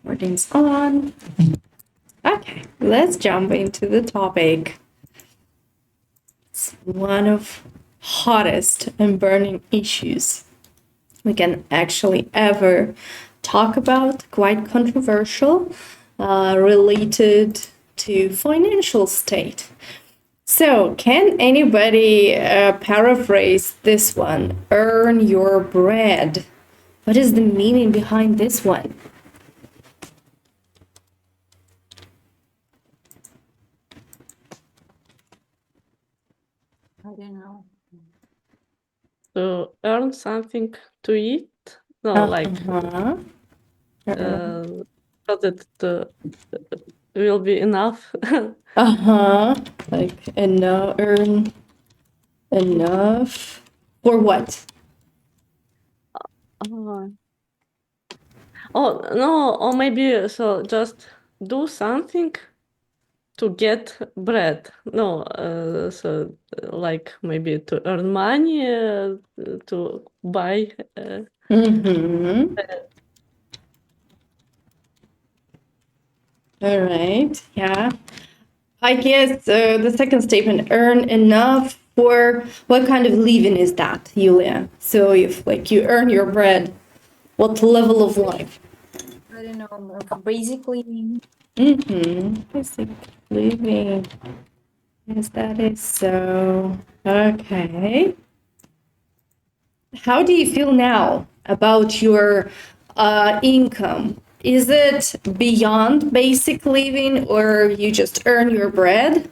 Recording's on. Okay, let's jump into the topic. It's one of hottest and burning issues we can actually ever talk about, quite controversial, related to financial state. So, can anybody paraphrase this one? Earn your bread. What is the meaning behind this one? I don't know. To earn something to eat? No, Uh-huh. so that will be enough. Like earn enough for what? Oh no, or maybe so just do something to get bread. No, so like maybe to earn money to buy. Mm-hmm. All right. Yeah. I guess the second statement, earn enough for what kind of living is that, Yulia? So if like you earn your bread, what level of life? I don't know. Like basic living. Mm-hmm. Basic living. Yes, that is so. Okay. How do you feel now about your income? Is it beyond basic living or you just earn your bread?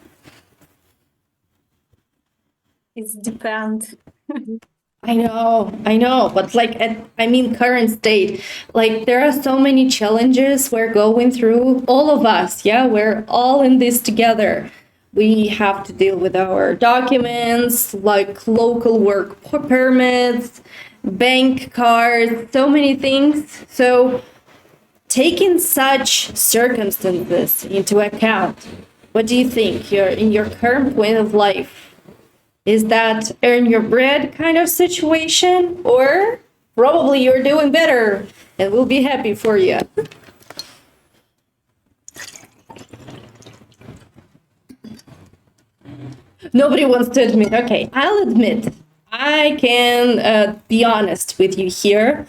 It's depend. I know, but like current state, like there are so many challenges we're going through, all of us, yeah, we're all in this together. We have to deal with our documents, like local work permits, bank cards, so many things. So taking such circumstances into account, what do you think in your current way of life? Is that earn your bread kind of situation? Or probably you're doing better and we'll be happy for you. Nobody wants to admit. Okay, I'll admit. I can be honest with you here.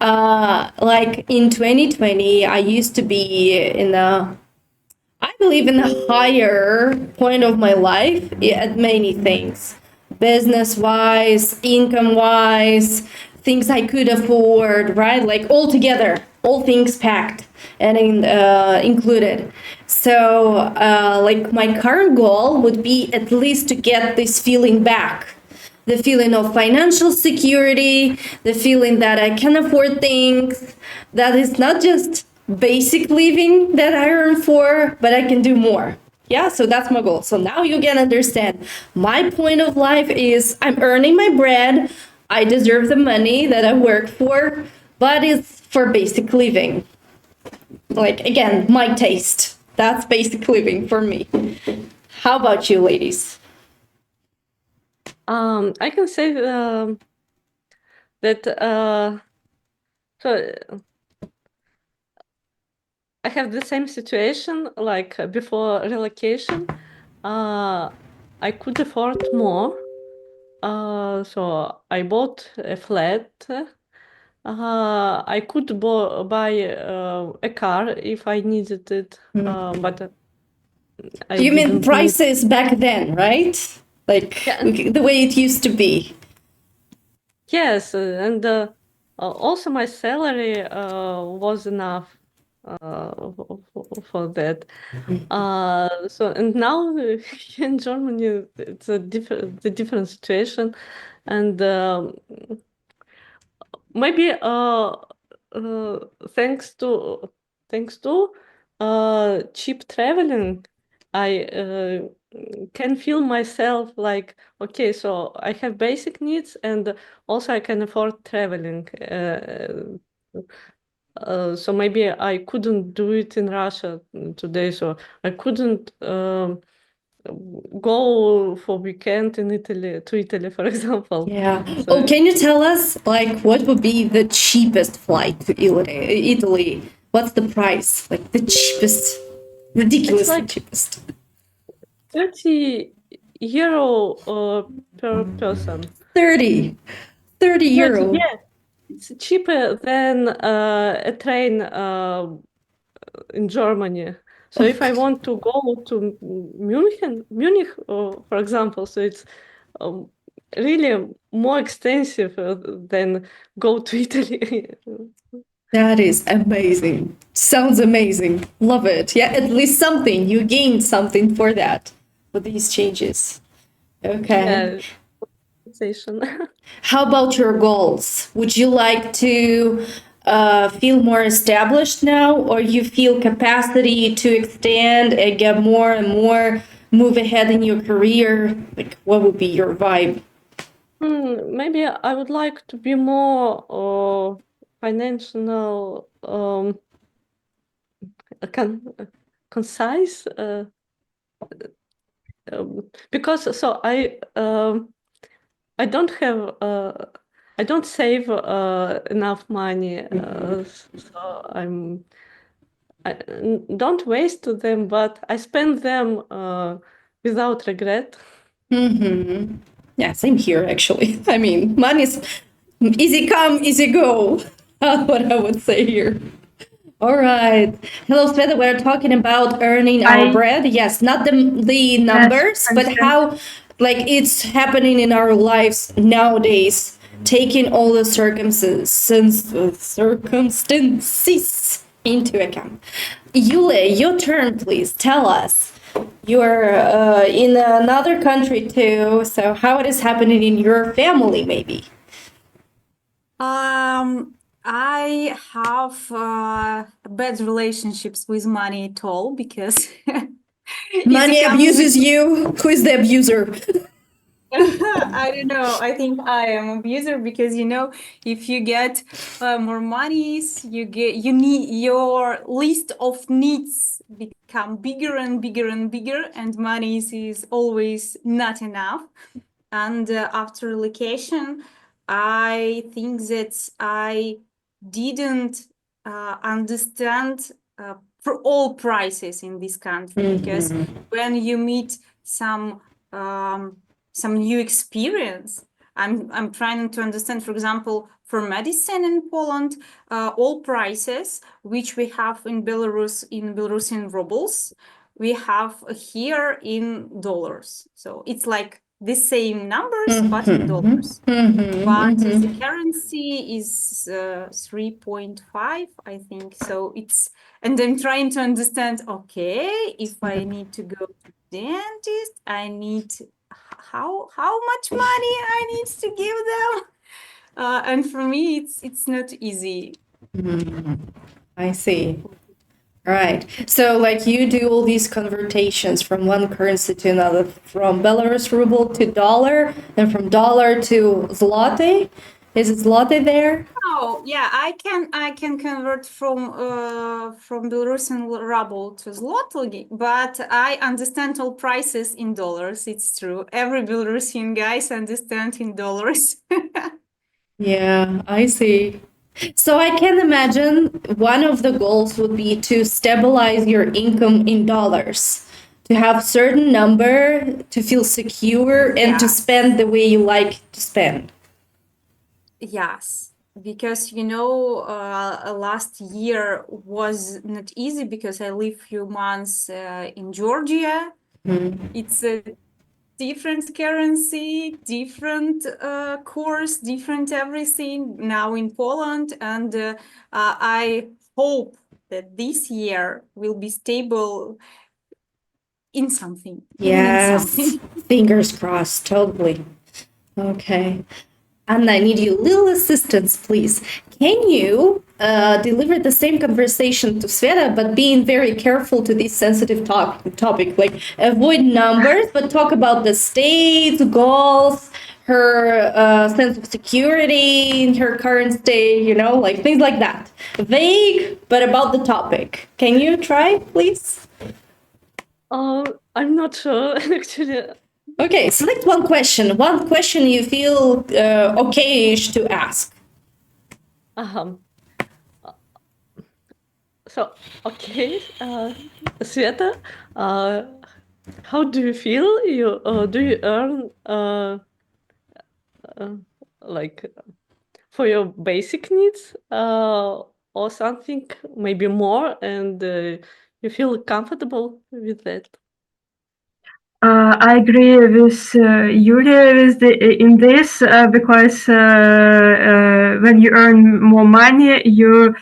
Like in 2020, I used to be I believe in a higher point of my life at many things, business wise, income wise, things I could afford, right? Like all together, all things packed and included. So, like my current goal would be at least to get this feeling back. The feeling of financial security, the feeling that I can afford things, that is not just basic living that I earn for, but I can do more. Yeah, so that's my goal. So now you can understand my point of life is I'm earning my bread. I deserve the money that I work for, but it's for basic living. Like, again, my taste. That's basic living for me. How about you, ladies? I can say that so I have the same situation like before relocation. I could afford more, so I bought a flat. I could buy a car if I needed it, but I You mean didn't need. prices back then, right? Like Yeah. the way it used to be. Yes, and also my salary was enough for that. So and now here in Germany it's a different situation, and maybe thanks to cheap traveling, I can feel myself like, okay, so I have basic needs and also I can afford traveling. So maybe I couldn't do it in Russia today, so I couldn't go for weekend in Italy, for example. Yeah. So, Oh, can you tell us like what would be the cheapest flight to Italy? What's the price? Like the cheapest, ridiculously like cheapest. 30 euro per person. 30 30, euro. yeah. It's cheaper than a train in Germany. So if I want to go to Munich, for example, so it's um, really more expensive than go to Italy. That is amazing. Sounds amazing. Love it. Yeah, at least something. You gained something for that, for these changes. Okay. Yeah, compensation. How about your goals? Would you like to feel more established now, or you feel capacity to extend and get more and more, move ahead in your career? Like, what would be your vibe? Maybe I would like to be more financial, concise, because I don't have I don't save enough money, so don't waste them, but I spend them without regret. Yeah, same here, actually. I mean, money's easy come, easy go. What I would say here. All right. Hello, Sveta. We're talking about earning our bread. Yes, not the numbers, but how like it's happening in our lives nowadays, taking all the circumstances into account. Yule, your turn, please. Tell us. You're in another country too, so how it is happening in your family, maybe? I have bad relationships with money at all because Money easy come, easy abuses you. Who is the abuser? I don't know. I think I am abuser because if you get more monies, you need your list of needs become bigger and bigger and bigger, and monies is always not enough. And after relocation, I think that I didn't understand for all prices in this country because when you meet some new experience, I'm trying to understand, for example, for medicine in Poland, all prices which we have in Belarusian rubles, we have here in dollars. So it's like the same numbers, but in dollars. But the currency is 3.5, I think. So and I'm trying to understand, okay, if I need to go to dentist, I need how much money I need to give them. And for me, it's not easy. I see. All right. So, like, you do all these convertations from one currency to another, from Belarus ruble to dollar, and from dollar to zloty. Is it zloty there? Oh, yeah, I can convert from Belarusian ruble to zloty, but I understand all prices in dollars. It's true. Every Belarusian guys understand in dollars. Yeah, I see. So I can imagine one of the goals would be to stabilize your income in dollars, to have certain number, to feel secure, and to Yes. spend the way you like to spend. Yes, because last year was not easy because I lived few months in Georgia. It's a different currency, different course, different everything now in Poland, and I hope that this year will be stable in something. Even in Yes, something. fingers crossed, totally. Okay. Anna, I need you little assistance, please. Can you deliver the same conversation to Sveta, but being very careful to this sensitive topic? Like, avoid numbers, but talk about the state's goals, her sense of security in her current state, like things like that. Vague, but about the topic. Can you try, please? I'm not sure actually. Okay, select one question. One question you feel okay-ish to ask. Um, So okay, Sveta, how do you feel? Do you earn uh, like for your basic needs or something maybe more, and you feel comfortable with that? I agree with Yulia in this because when you earn more money, your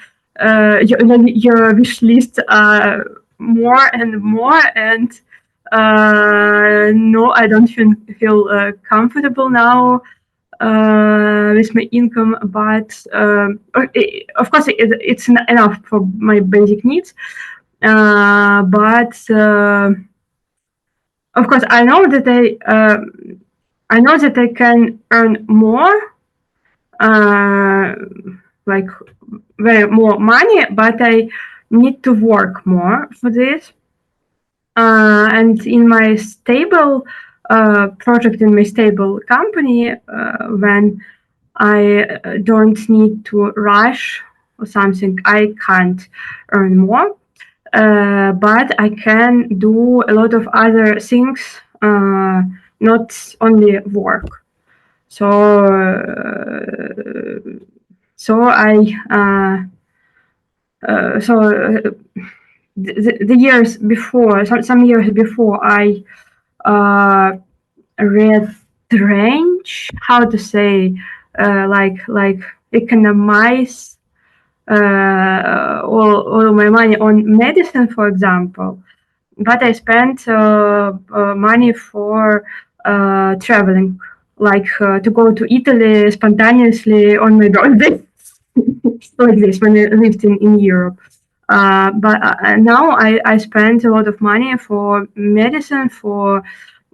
wish list more and more, and no, I don't feel comfortable now with my income, but of course it's not enough for my basic needs, but of course I know that I can earn more, uh, like very more money, but I need to work more for this. And in my stable project, in my stable company, when I don't need to rush or something, I can't earn more. But I can do a lot of other things, not only work. So, so I, so the years before, some years before, I read strange, how to say, like economize all my money on medicine, for example. But I spent money for traveling, like to go to Italy spontaneously on my birthday, like this when I lived in Europe. But now I spend a lot of money for medicine, for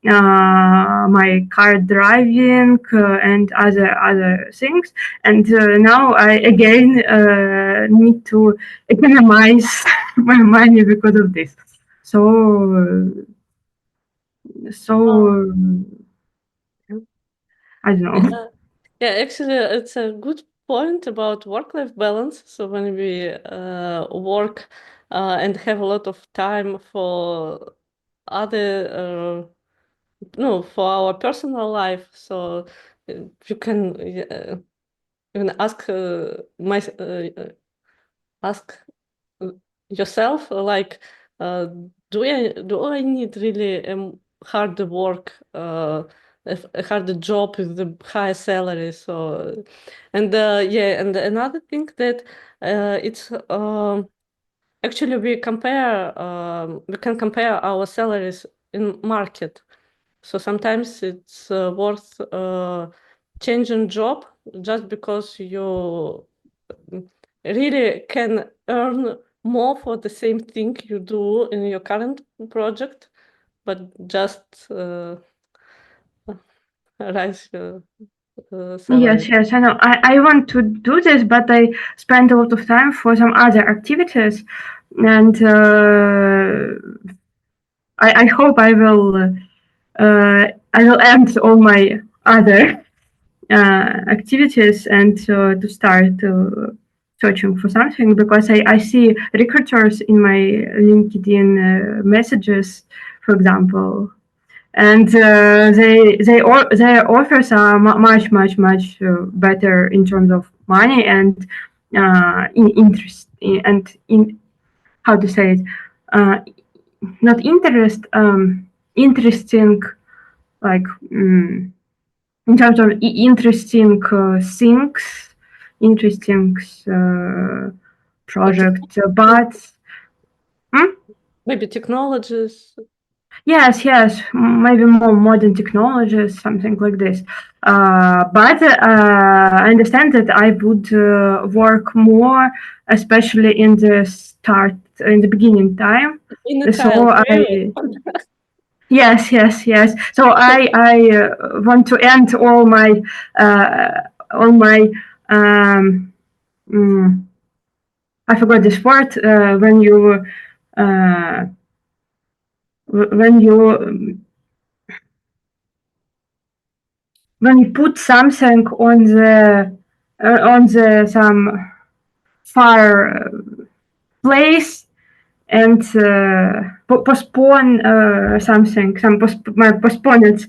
my car driving and other things. And now I again need to economize my money because of this. So so I don't know. Yeah, actually, it's a good point about work-life balance. So when we work and have a lot of time for other, no, for our personal life, so you can even ask yourself, like, uh, do I need really hard work, a hard job with the high salary? So, and yeah, and another thing that it's actually we can compare our salaries in market. So sometimes it's worth changing job just because you really can earn more for the same thing you do in your current project, but just rise your salary. Yes, I know. I want to do this, but I spend a lot of time for some other activities, and I hope I will end all my other activities and to start searching for something, because I see recruiters in my LinkedIn messages, for example, and their offers are much better in terms of money and in interest and in, how to say it, uh, not interest, interesting, like in terms of interesting things, interesting But project, but hmm? maybe technologies. Yes, maybe more modern technologies, something like this. But I understand that I would work more, especially in the start, in the beginning time. In a So trial period. I yes. So I want to end all my um, mm, I forgot this word uh, when you when you put something on the some fire place and postpone something, my postponed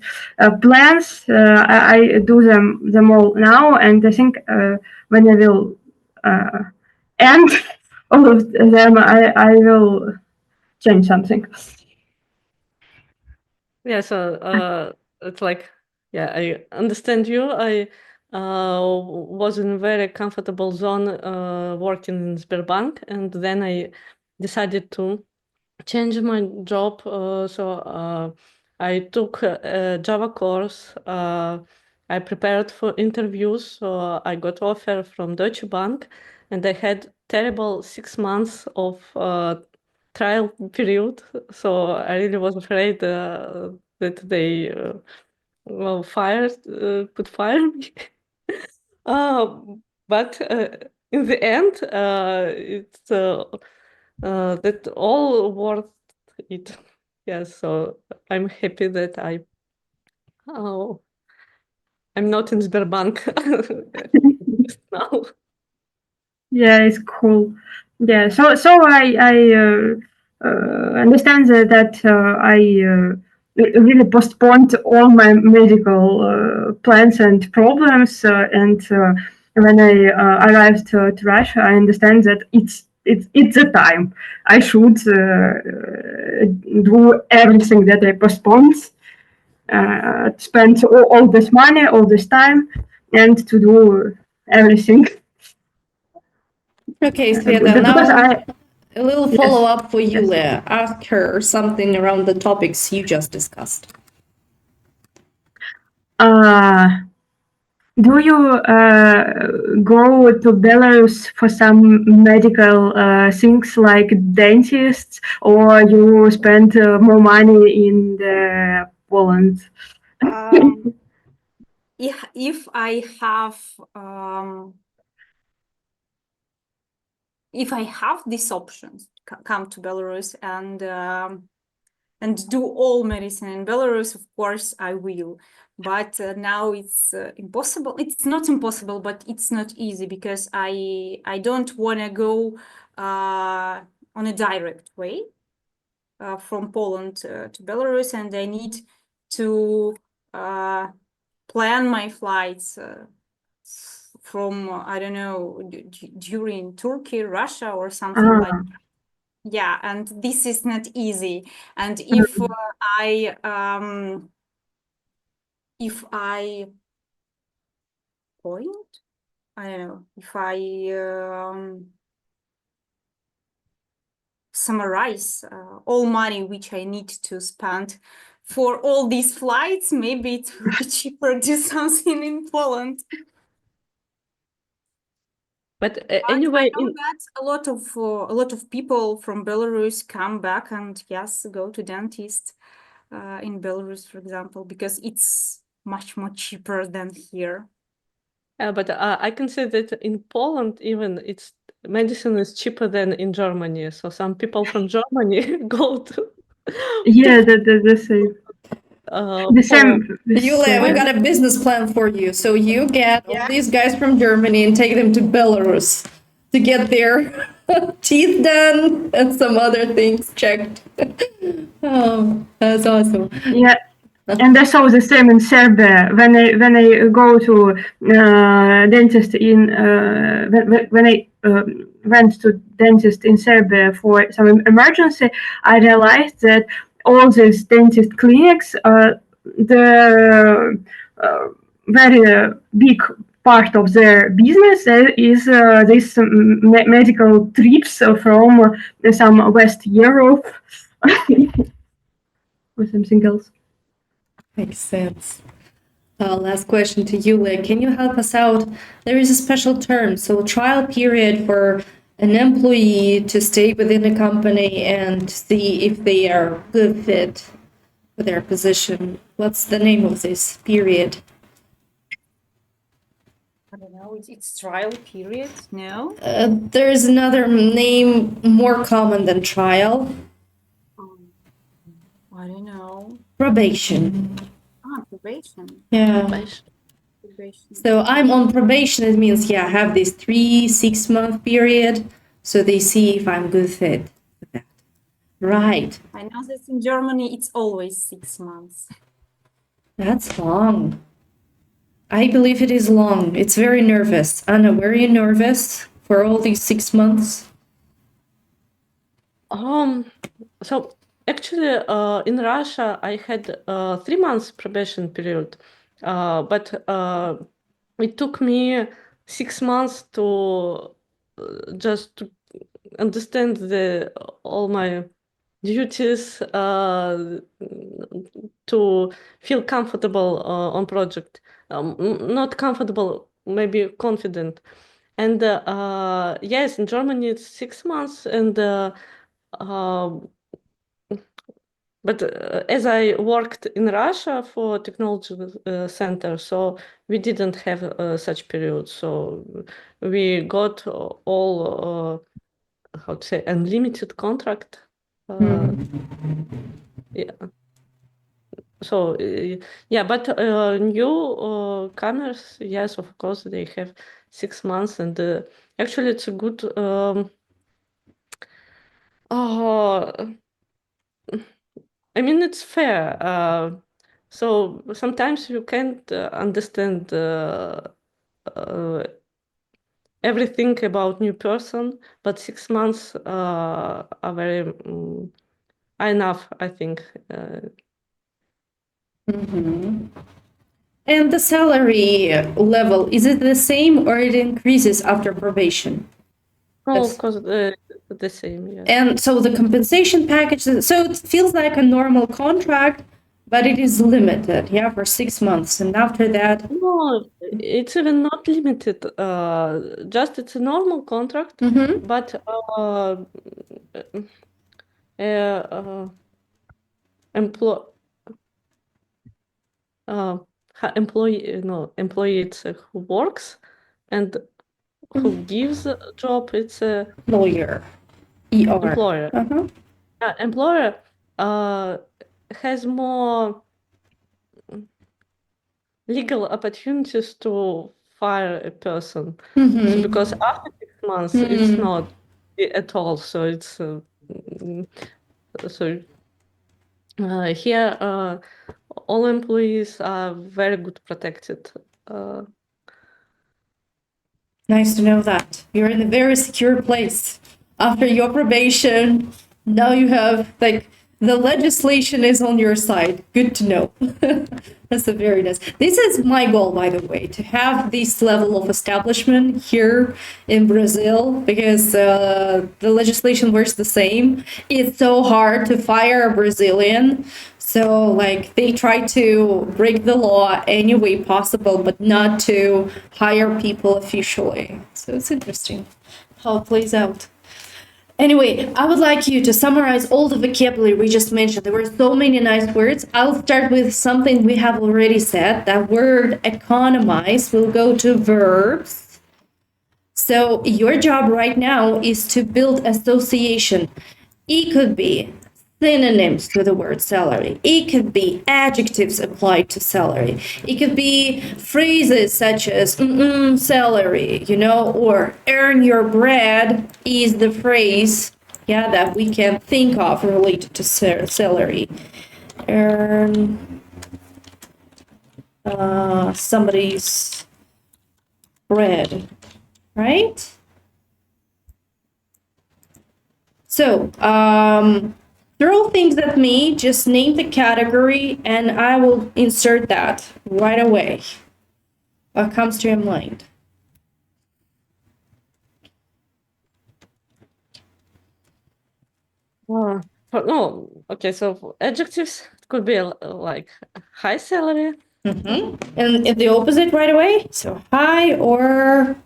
plans. I do them all now, and I think when I will end all of them, I will change something. Yeah, so it's like, yeah, I understand you. I was in a very comfortable zone working in Sberbank, and then I decided to change my job. So I took a Java course. I prepared for interviews. So I got offer from Deutsche Bank, and I had terrible 6 months of trial period. So I really was afraid that they could fire me. But in the end, it's that all worth it. Yes, so I'm happy that oh, I'm not in Sberbank now. Yeah, it's cool. Yeah, so I understand that I really postponed all my medical plans and problems, and when I arrived to Russia, I understand that it's the time I should do everything that I postponed, spend all this money, all this time, and to do everything. Okay, Sveta, Because now a little yes, follow-up for yes. Yulia. Ask her something around the topics you just discussed. Do you go to Belarus for some medical things like dentists, or you spend more money in Poland? If I have these options to come to Belarus and do all medicine in Belarus, of course I will. But now it's impossible. It's not impossible, but it's not easy because I don't want to go on a direct way from Poland to Belarus, and I need to plan my flights from I don't know during Turkey, Russia, or something like that. Yeah, and this is not easy. And if I point, I don't know, if I summarize all money which I need to spend for all these flights, maybe it will be cheaper to do something in Poland. But anyway, I know that a lot of people from Belarus come back and yes, go to dentist in Belarus, for example, because it's much more cheaper than here. but I can say that in Poland, even it's medicine is cheaper than in Germany. So some people from Germany go to Yeah, the same. The same. Yulia, we got a business plan for you. So you get all these guys from Germany and take them to Belarus to get their teeth done and some other things checked. Oh, that's awesome. Yeah, and I saw the same in Serbia when I go to dentist in when I went to dentist in Serbia for some emergency. I realized that all these dentist clinics, the very big part of their business is this medical trips from some West Europe or something else. Makes sense. Last question to you, Liz. Can you help us out? There is a special term, so trial period for an employee to stay within a company and see if they are good fit for their position. What's the name of this period? I don't know, it's trial period, no? There is another name more common than trial. I don't know. Probation. Probation. Yeah. Probation. So I'm on probation. It means, yeah, I have this 3-6 month period. So they see if I'm good fit for that. Right. I know that in Germany it's always 6 months. That's long. I believe it is long. It's very nervous. Anna, were you nervous for all these 6 months? So actually, in Russia, I had 3 months probation period, but it took me 6 months to just to understand all my duties, to feel comfortable on project. Not comfortable, maybe confident. And yes, in Germany it's 6 months, and but as I worked in Russia for technology center, so we didn't have such periods. So we got all how to say, unlimited contract. Yeah. So yeah, but new comers, yes, of course, they have 6 months, and actually it's a good. I mean, it's fair. So sometimes you can't understand everything about new person, but 6 months are very are enough, I think. And the salary level, is it the same or it increases after probation? No, Yes. of course, the same. Yes. And so the compensation package, so it feels like a normal contract, but it is limited, yeah, for 6 months. And after that, No, it's even not limited. Just it's a normal contract, but employee it's who works, and who gives a job, it's a lawyer, ER. employer. Employer has more legal opportunities to fire a person. So because after 6 months it's not at all. So it's so here all employees are very good protected. Nice to know that. You're in a very secure place. After your probation, now you have, like, the legislation is on your side. Good to know. That's a very nice. This is my goal, by the way, to have this level of establishment here in Brazil, because the legislation works the same. It's so hard to fire a Brazilian. So, like, they try to break the law any way possible, but not to hire people officially. So it's interesting how it plays out. Anyway, I would like you to summarize all the vocabulary we just mentioned. There were so many nice words. I'll start with something we have already said. That word economize will go to verbs. So your job right now is to build association. It could be synonyms to the word salary. It could be adjectives applied to salary. It could be phrases such as salary, or earn your bread is the phrase, that we can think of related to salary. Earn somebody's bread, right? So, throw things at me, just name the category, and I will insert that right away. What comes to your mind? Okay, so for adjectives, it could be like high salary. And the opposite right away? So high or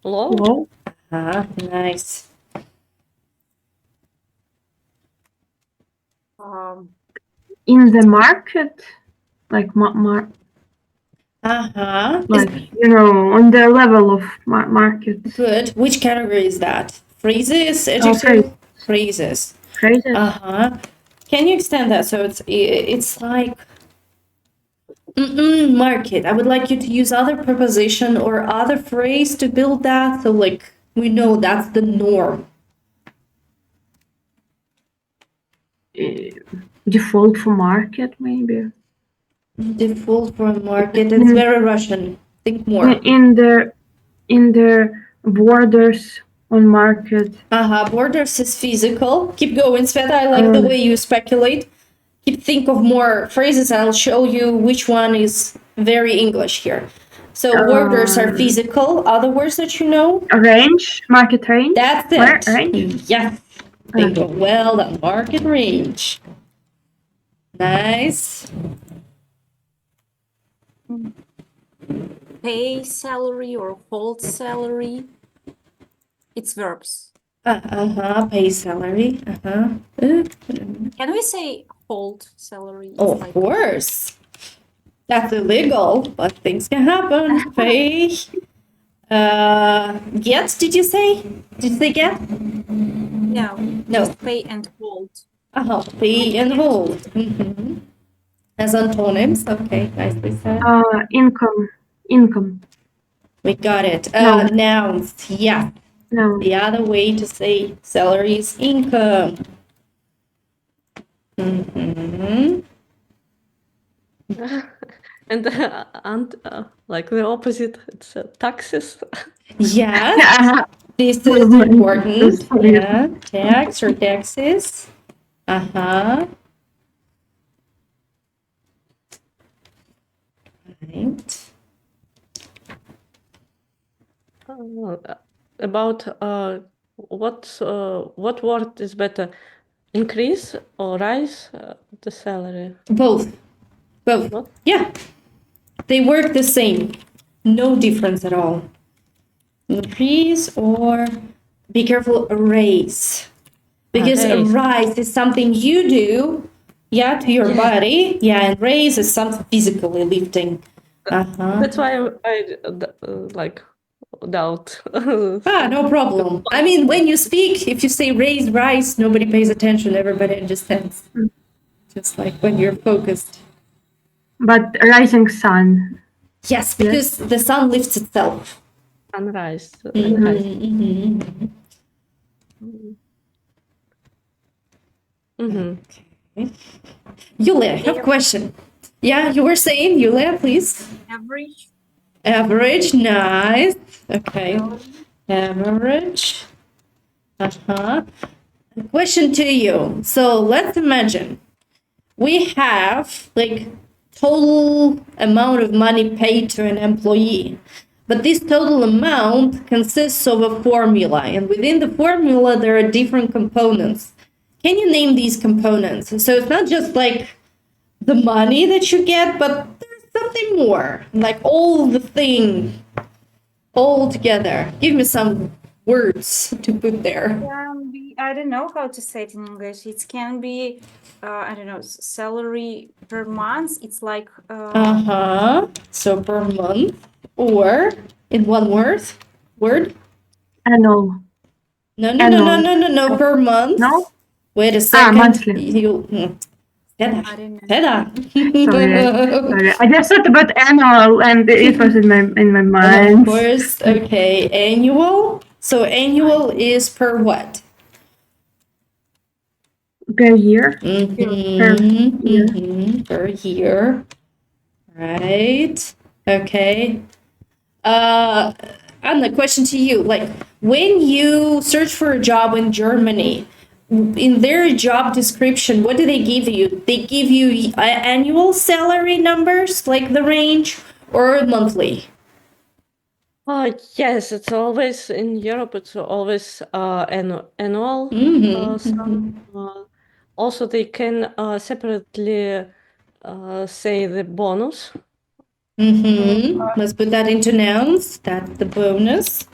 low? Nice. In the market, like like on the level of market. Good. Which category is that? Phrases, adjective, phrases. Phrases. Can you extend that so it's like market? I would like you to use other preposition or other phrase to build that. So like We know that's the norm. Default for market, maybe. Default for a market. It's very Russian. Think more. In the borders on market. Borders is physical. Keep going, Sveta. I like the way you speculate. Think of more phrases and I'll show you which one is very English here. So borders are physical. Other words that you know? Range, market range. That's it. Range. Yes. Bingo. Well done. Market range. Nice. Pay salary or hold salary. It's verbs. Pay salary. Can we say hold salary? It's Oh, of course. That's illegal, but things can happen. Pay. Get, did you say? Did you say get? No. No. Just pay and hold. Pay and hold. As antonyms. Okay, nicely said. Income. We got it. No. Nouns. Yeah. No. The other way to say salary is income. And like the opposite, it's taxes. Yes. This is important. Yeah. Tax or taxes. Right. About what word is better, increase or rise the salary? Both. What? Yeah. They work the same. No difference at all. Increase or, be careful, raise. Because rise is something you do, to your body. And raise is something physically lifting. That's why I like doubt. No problem. I mean, when you speak, if you say raise, rise, nobody pays attention. Everybody understands. Just like when you're focused. But rising sun. Yes, because the sun lifts itself. Sunrise. Okay. Yulia, I have a question. Yeah, you were saying, Yulia, please. Average. Average, nice. Okay. Average. Question to you. So let's imagine we have like total amount of money paid to an employee. But this total amount consists of a formula, and within the formula, there are different components. Can you name these components? So it's not just like the money that you get, but there's something more, like all the thing all together. Give me some words to put there. Can be, I don't know how to say it in English. It can be, I don't know, salary per month. It's like. So per month, or in one word. Annual. No. Per month. No. Wait a second. Monthly. I don't know. Sorry. I just thought about annual, and it was in my mind. Of course. Okay. Annual. So annual is per what? Per year. Per year. Right. Okay. Anna, question to you. Like when you search for a job in Germany, in their job description, what do they give you? They give you annual salary numbers, like the range, or monthly? Yes, it's always in Europe. It's always annual. Also, they can separately say the bonus. Let's put that into nouns. That's the bonus.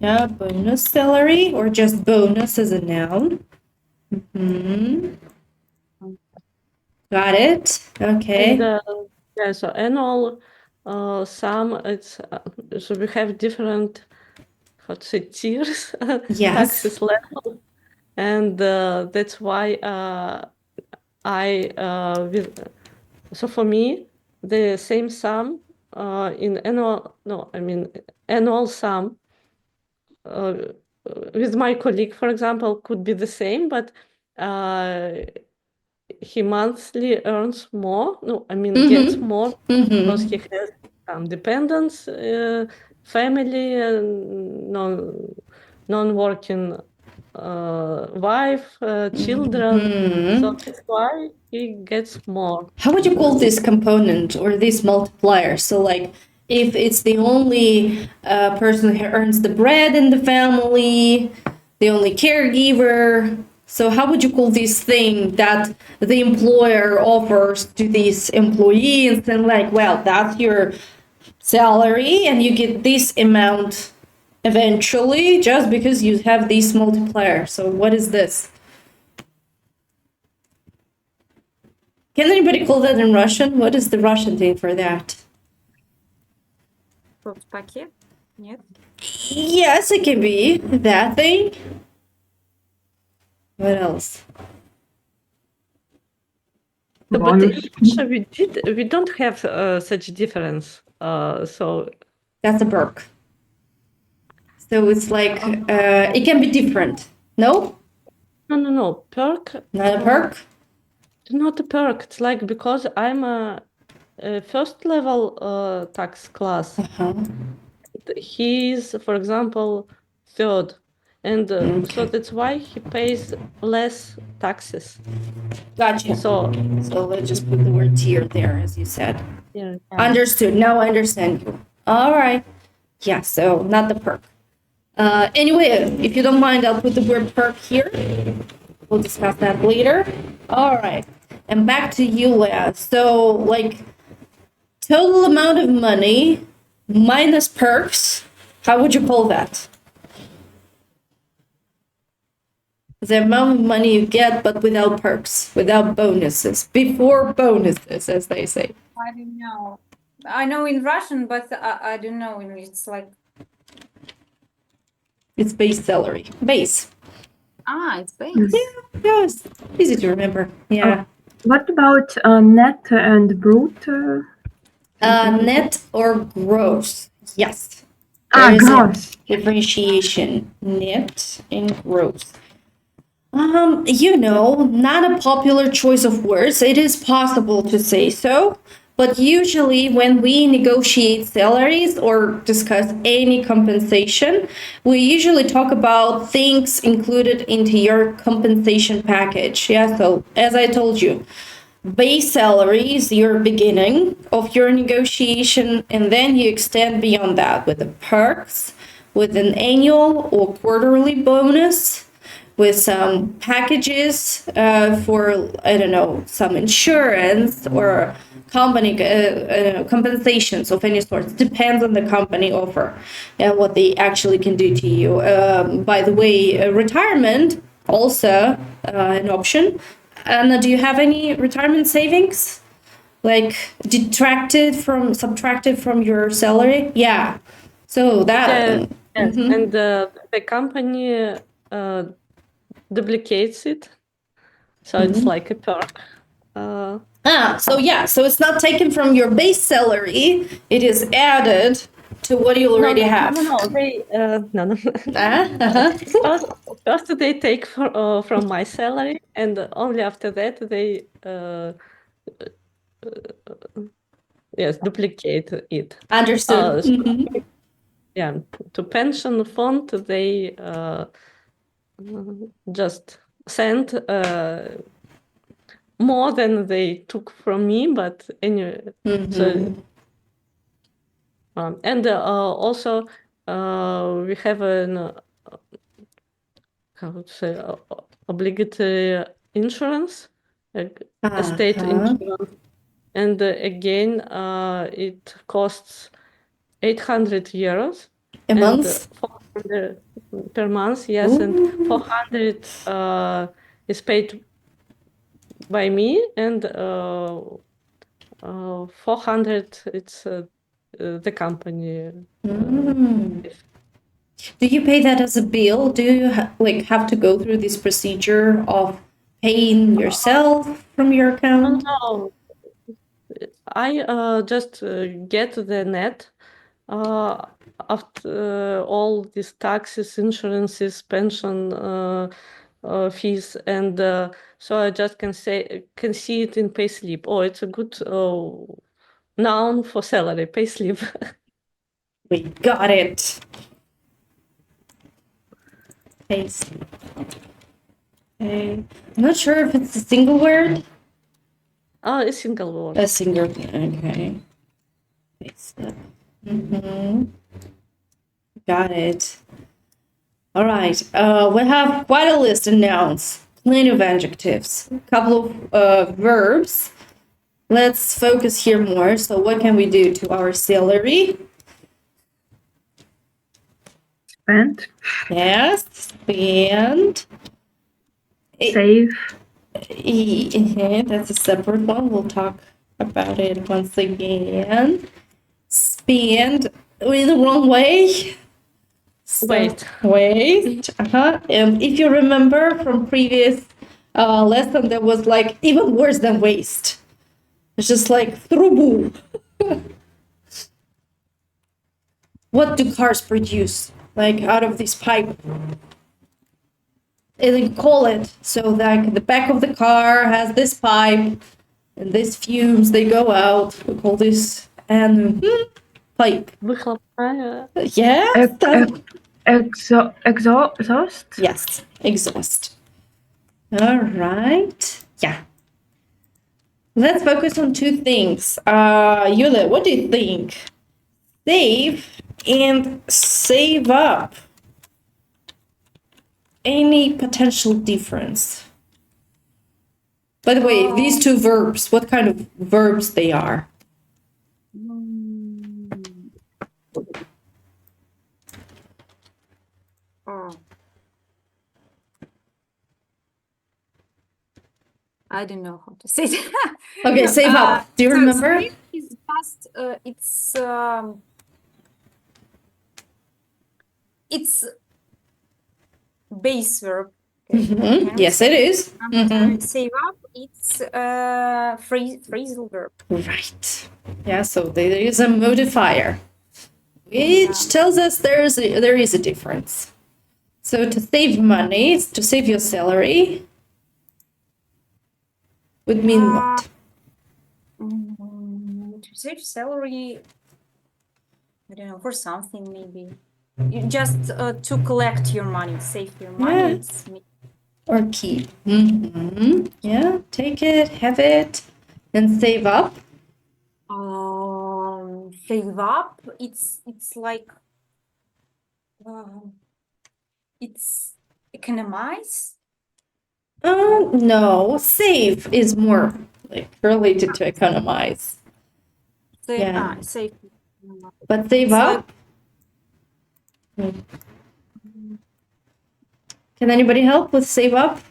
Yeah, bonus salary, or just bonus as a noun. Got it. Okay. And, so annual sum. It's so we have different, how to say, tiers, taxes level, and that's why so for me the same sum in annual sum with my colleague, for example, could be the same, but he monthly earns more. No, I mean gets more because he has some dependents, family, and non-working wife, children. So that's why he gets more. How would you call this component or this multiplier? So, like, if it's the only person who earns the bread in the family, the only caregiver, so how would you call this thing that the employer offers to these employees? And like, well, that's your salary, and you get this amount eventually just because you have this multiplier. So, what is this? Can anybody call that in Russian? What is the Russian thing for that? Соцпакет? Нет? Yes, it can be that thing. What else? But Bonus. in Russia we don't have such difference. So That's a perk. So it's like it can be different. No, no perk. not a perk. Not a perk. It's like because I'm a first level tax class. He's, for example, third, and so that's why he pays less taxes. Gotcha. So let's just put the word tier there, as you said. yeah. Understood. Now I understand you. All right. Yeah. So not the perk. Anyway, if you don't mind, I'll put the word perk here. We'll discuss that later. All right. And back to you, Leah. So, like, total amount of money minus perks, how would you call that? The amount of money you get, but without perks, without bonuses, before bonuses, as they say. I don't know. I know in Russian, but I don't know. It's like, It's base salary. Base. it's base. Yes. Easy to remember. Yeah. What about net and brute? Net or gross? Yes. There is a Gross. differentiation. Net and gross. Not a popular choice of words. It is possible to say so, but usually when we negotiate salaries or discuss any compensation, we usually talk about things included into your compensation package. Yeah, so as I told you, base salary is your beginning of your negotiation, and then you extend beyond that with the perks, with an annual or quarterly bonus, with some packages for, I don't know, some insurance or company compensations of any sort. It depends on the company offer and what they actually can do to you. By the way, retirement also an option. Anna, do you have any retirement savings? Like subtracted from your salary? Yeah. So that. Yes, and the company duplicates it, so it's like a perk. So it's not taken from your base salary. It is added to what you already have. No, they no. First they take from my salary, and only after that they duplicate it. Understood. Yeah, to pension fund they just send more than they took from me, but anyway. So and also we have an how to say obligatory insurance, a state insurance, and again it costs 800 euros a month. 400 per month. Yes. Ooh. And 400 is paid by me, and 400 it's the company. Do you pay that as a bill? Do you have to go through this procedure of paying yourself from your account? No, I just get the net. after all these taxes, insurances, pension fees, and so I just can see it in payslip. Oh, it's a good noun for salary, payslip. We got it. Payslip. Okay. I'm not sure if it's a single word. Oh, a single word. A single. Okay. Payslip. Got it. All right. We have quite a list of nouns, plenty of adjectives, a couple of verbs. Let's focus here more. So what can we do to our salary? Spend, Yes, spend. save, That's a separate one. We'll talk about it once again. Spend in the wrong way. Wait. Wait. And if you remember from previous lesson, there was like even worse than waste. It's just like thrubu. What do cars produce? Like out of this pipe? And they call it so that the back of the car has this pipe and these fumes, they go out. We call this and pipe. Выхлопная. Yes, exhaust. yes, exhaust. All right. Yeah. Let's focus on two things. Yule, what do you think? Save and save up. Any potential difference? By the way, these two verbs, what kind of verbs they are? I don't know how to say it. Okay, save up. Do you remember? Save is just it's base verb. Yes, it is. Save up, it's phrasal verb. Right. Yeah, so there is a modifier, which tells us there is a difference. So to save money, to save your salary, would mean what? To save salary, I don't know, for something maybe. You just to collect your money, save your money. Yeah. It's Or keep. Yeah, take it, have it, and save up. Save up, it's like it's economize. No, save is more like related to economize. Yeah. Save. But save It's up. Can anybody help with save up?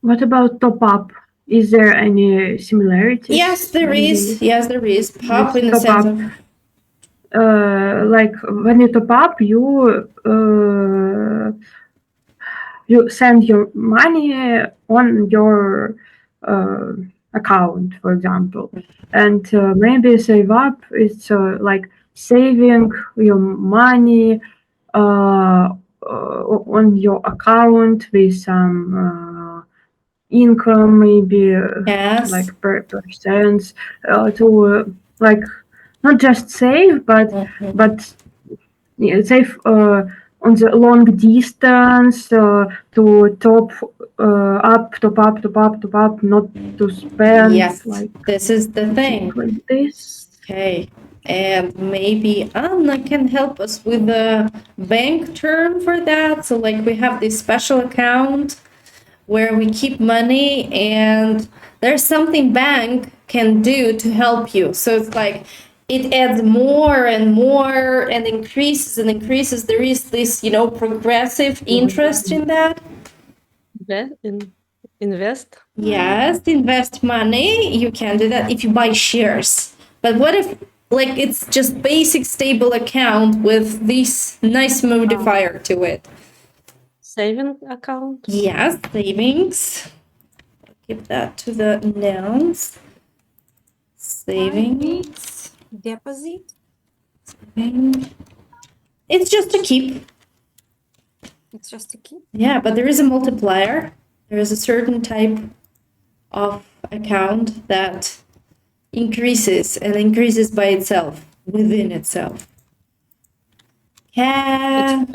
What about top up? Is there any similarities? Yes, there is. Yes, there is. Pop Yes, in the top sense up. of Like when you top up, you send your money on your account, for example, and maybe save up. It's like saving your money on your account with some income, maybe yes. like percents to like not just save, but save on the long distance to top up, not to spend. Yes, like this is the thing. like this. Okay, and maybe Anna can help us with the bank term for that. So like we have this special account where we keep money and there's something bank can do to help you. So it's like it adds more and more and increases and increases. There is this, progressive interest in that. Invest? Yes, invest money. You can do that if you buy shares. But what if like it's just basic stable account with this nice modifier to it? Saving account? Yes, savings. Give that to the nouns. Savings. deposit. It's just a keep. It's just a keep. Yeah, but there is a multiplier. There is a certain type of account that increases and increases by itself, within itself. Capitalize.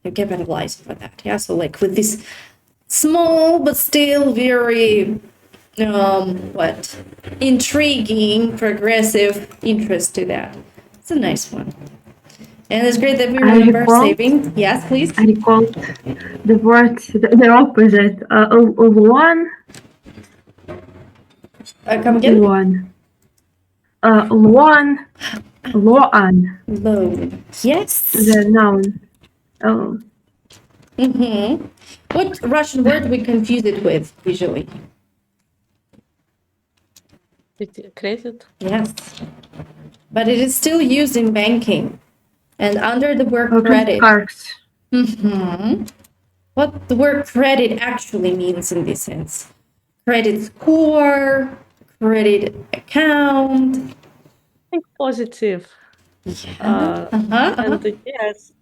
You capitalize for that. Yeah, so like with this small but still very intriguing progressive interest to that. It's a nice one. And it's great that we remember saving. Yes, please. I recalled the word, the opposite of one. Come again? Loan. Loan. Loan. Loan. Yes. The noun. Oh. Mm-hmm. What Russian word do we confuse it with usually? Credit? Yes. But it is still used in banking. And under the word credit. Cards. Mm-hmm. What the word credit actually means in this sense. Credit score, credit account. I think positive. Yeah. And yes,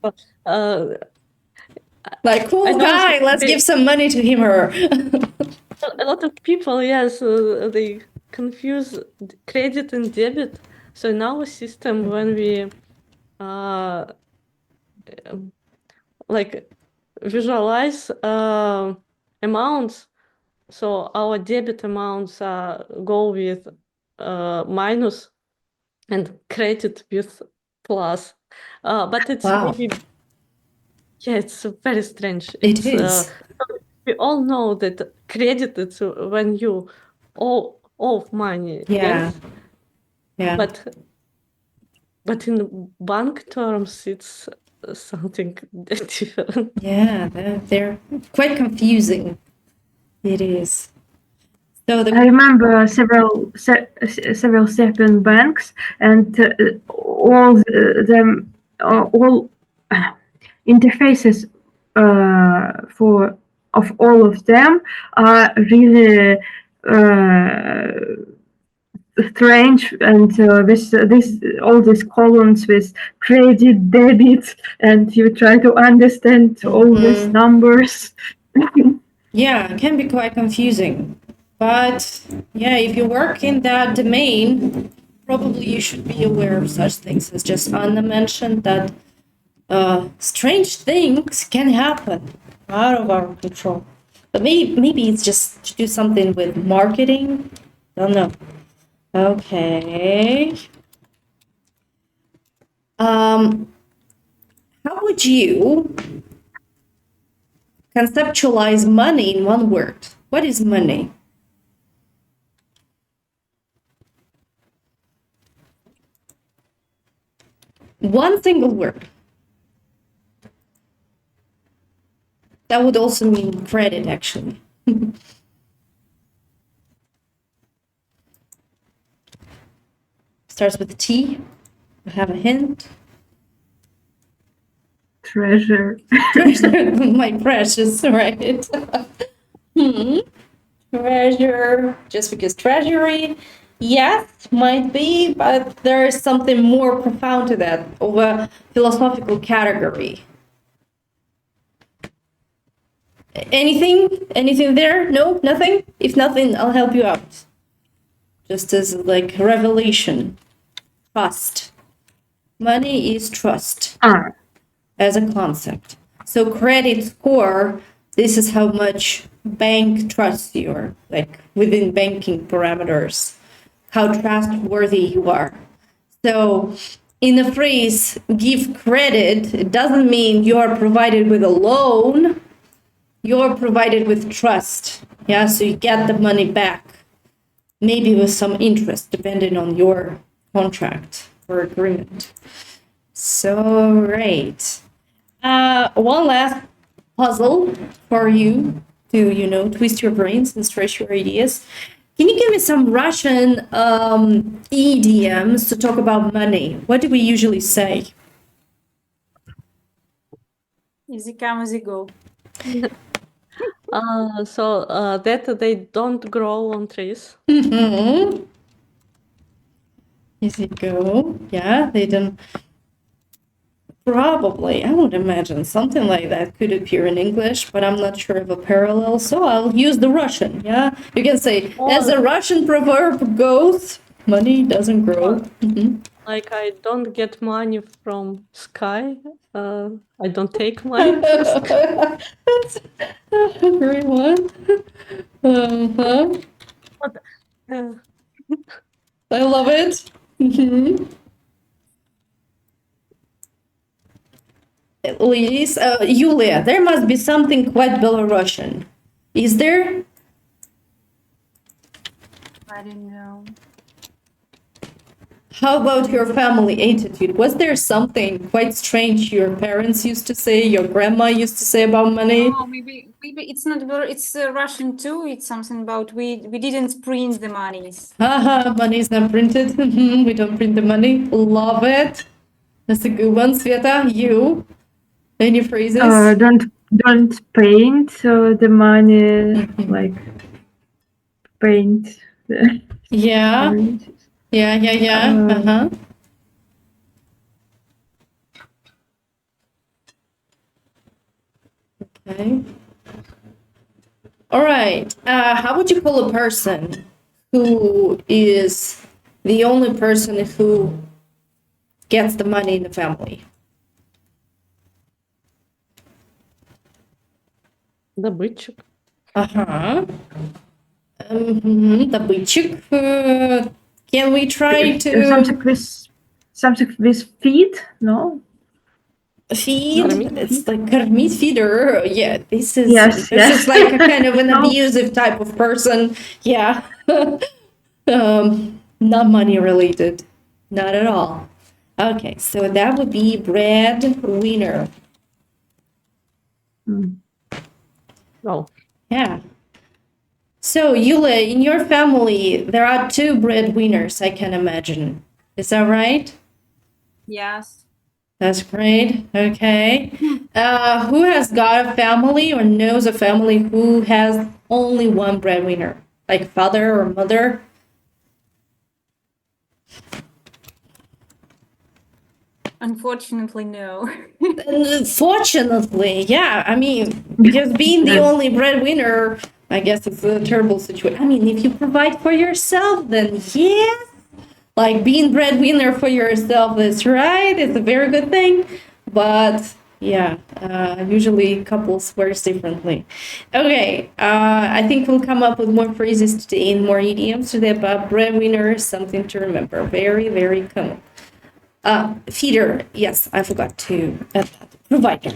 like, cool I know guy, let's give some money to him or her. a lot of people, yes, they confuse credit and debit. So in our system, when we like visualize amounts, so our debit amounts go with minus and credit with plus. But it's Wow. maybe, yeah, it's very strange. It is. We all know that credit is when you owe money. Yeah. Yes? Yeah. But in bank terms, it's something different. Yeah, they're quite confusing. It is. So I remember several Serbian banks, and all interfaces of all of them are really strange, and this all these columns with credit, debit, and you try to understand all these numbers. Yeah, it can be quite confusing. But yeah, if you work in that domain, probably you should be aware of such things as just Anna mentioned that strange things can happen out of our control. But maybe it's just to do something with marketing. Don't know. Okay. How would you conceptualize money in one word? What is money? One single word. That would also mean credit, actually. Starts with a T. We have a hint. Treasure. Treasure, my precious, right? Treasure, just because treasury, yes, might be, but there is something more profound to that, of a philosophical category. Anything there? No, nothing? If nothing, I'll help you out. Just as like revelation. Trust. Money is trust as a concept. So credit score, this is how much bank trusts you, or like within banking parameters, how trustworthy you are. So in the phrase give credit, it doesn't mean you're provided with a loan, you're provided with trust. Yeah, so you get the money back, maybe with some interest, depending on your contract or agreement. So, right. One last puzzle for you to, twist your brains and stretch your ideas. Can you give me some Russian idioms to talk about money? What do we usually say? Easy come, easy go. That they don't grow on trees. Mm-hmm. Easy go. Yeah, they don't. Probably, I would imagine something like that could appear in English, but I'm not sure of a parallel, so I'll use the Russian. Yeah, you can say, as the Russian proverb goes, money doesn't grow. Mhm. Like I don't get money from sky. I don't take money from sky. That's a great one. Uh-huh. Uh, I love it. Mhm. Ladies, Yulia, there must be something quite Belarusian. Is there? I don't know. How about your family attitude? Was there something quite strange your parents used to say, your grandma used to say about money? Oh, maybe it's not it's Russian too. It's something about we didn't print the monies. Haha, money is not printed. We don't print the money. Love it. That's a good one. Sveta, you? Any phrases? Don't paint the money, like paint the Yeah, currencies. yeah. Uh-huh. Okay. All right. How would you call a person who is the only person who gets the money in the family? Добытчик. Uh-huh. Добытчик. Can we try to Something with feet? No. feed? Кормить? It's like кормить, feeder. Yeah, this is Yes, this is yes. like a kind of an No. abusive type of person. Yeah. Not money related. Not at all. Okay, so that would be breadwinner. Oh, Yeah. So, Yulia, in your family, there are two breadwinners, I can imagine. Is that right? Yes. That's great. Okay. Who has got a family or knows a family who has only one breadwinner, like father or mother? Unfortunately, no. Fortunately, yeah. I mean, because being the only breadwinner, I guess it's a terrible situation. I mean, if you provide for yourself, then yeah. Like being breadwinner for yourself is right. It's a very good thing. But yeah, usually couples work differently. Okay, I think we'll come up with more phrases today and more idioms today about breadwinner, something to remember. Very, very common. Feeder, yes, I forgot to add that. Provider.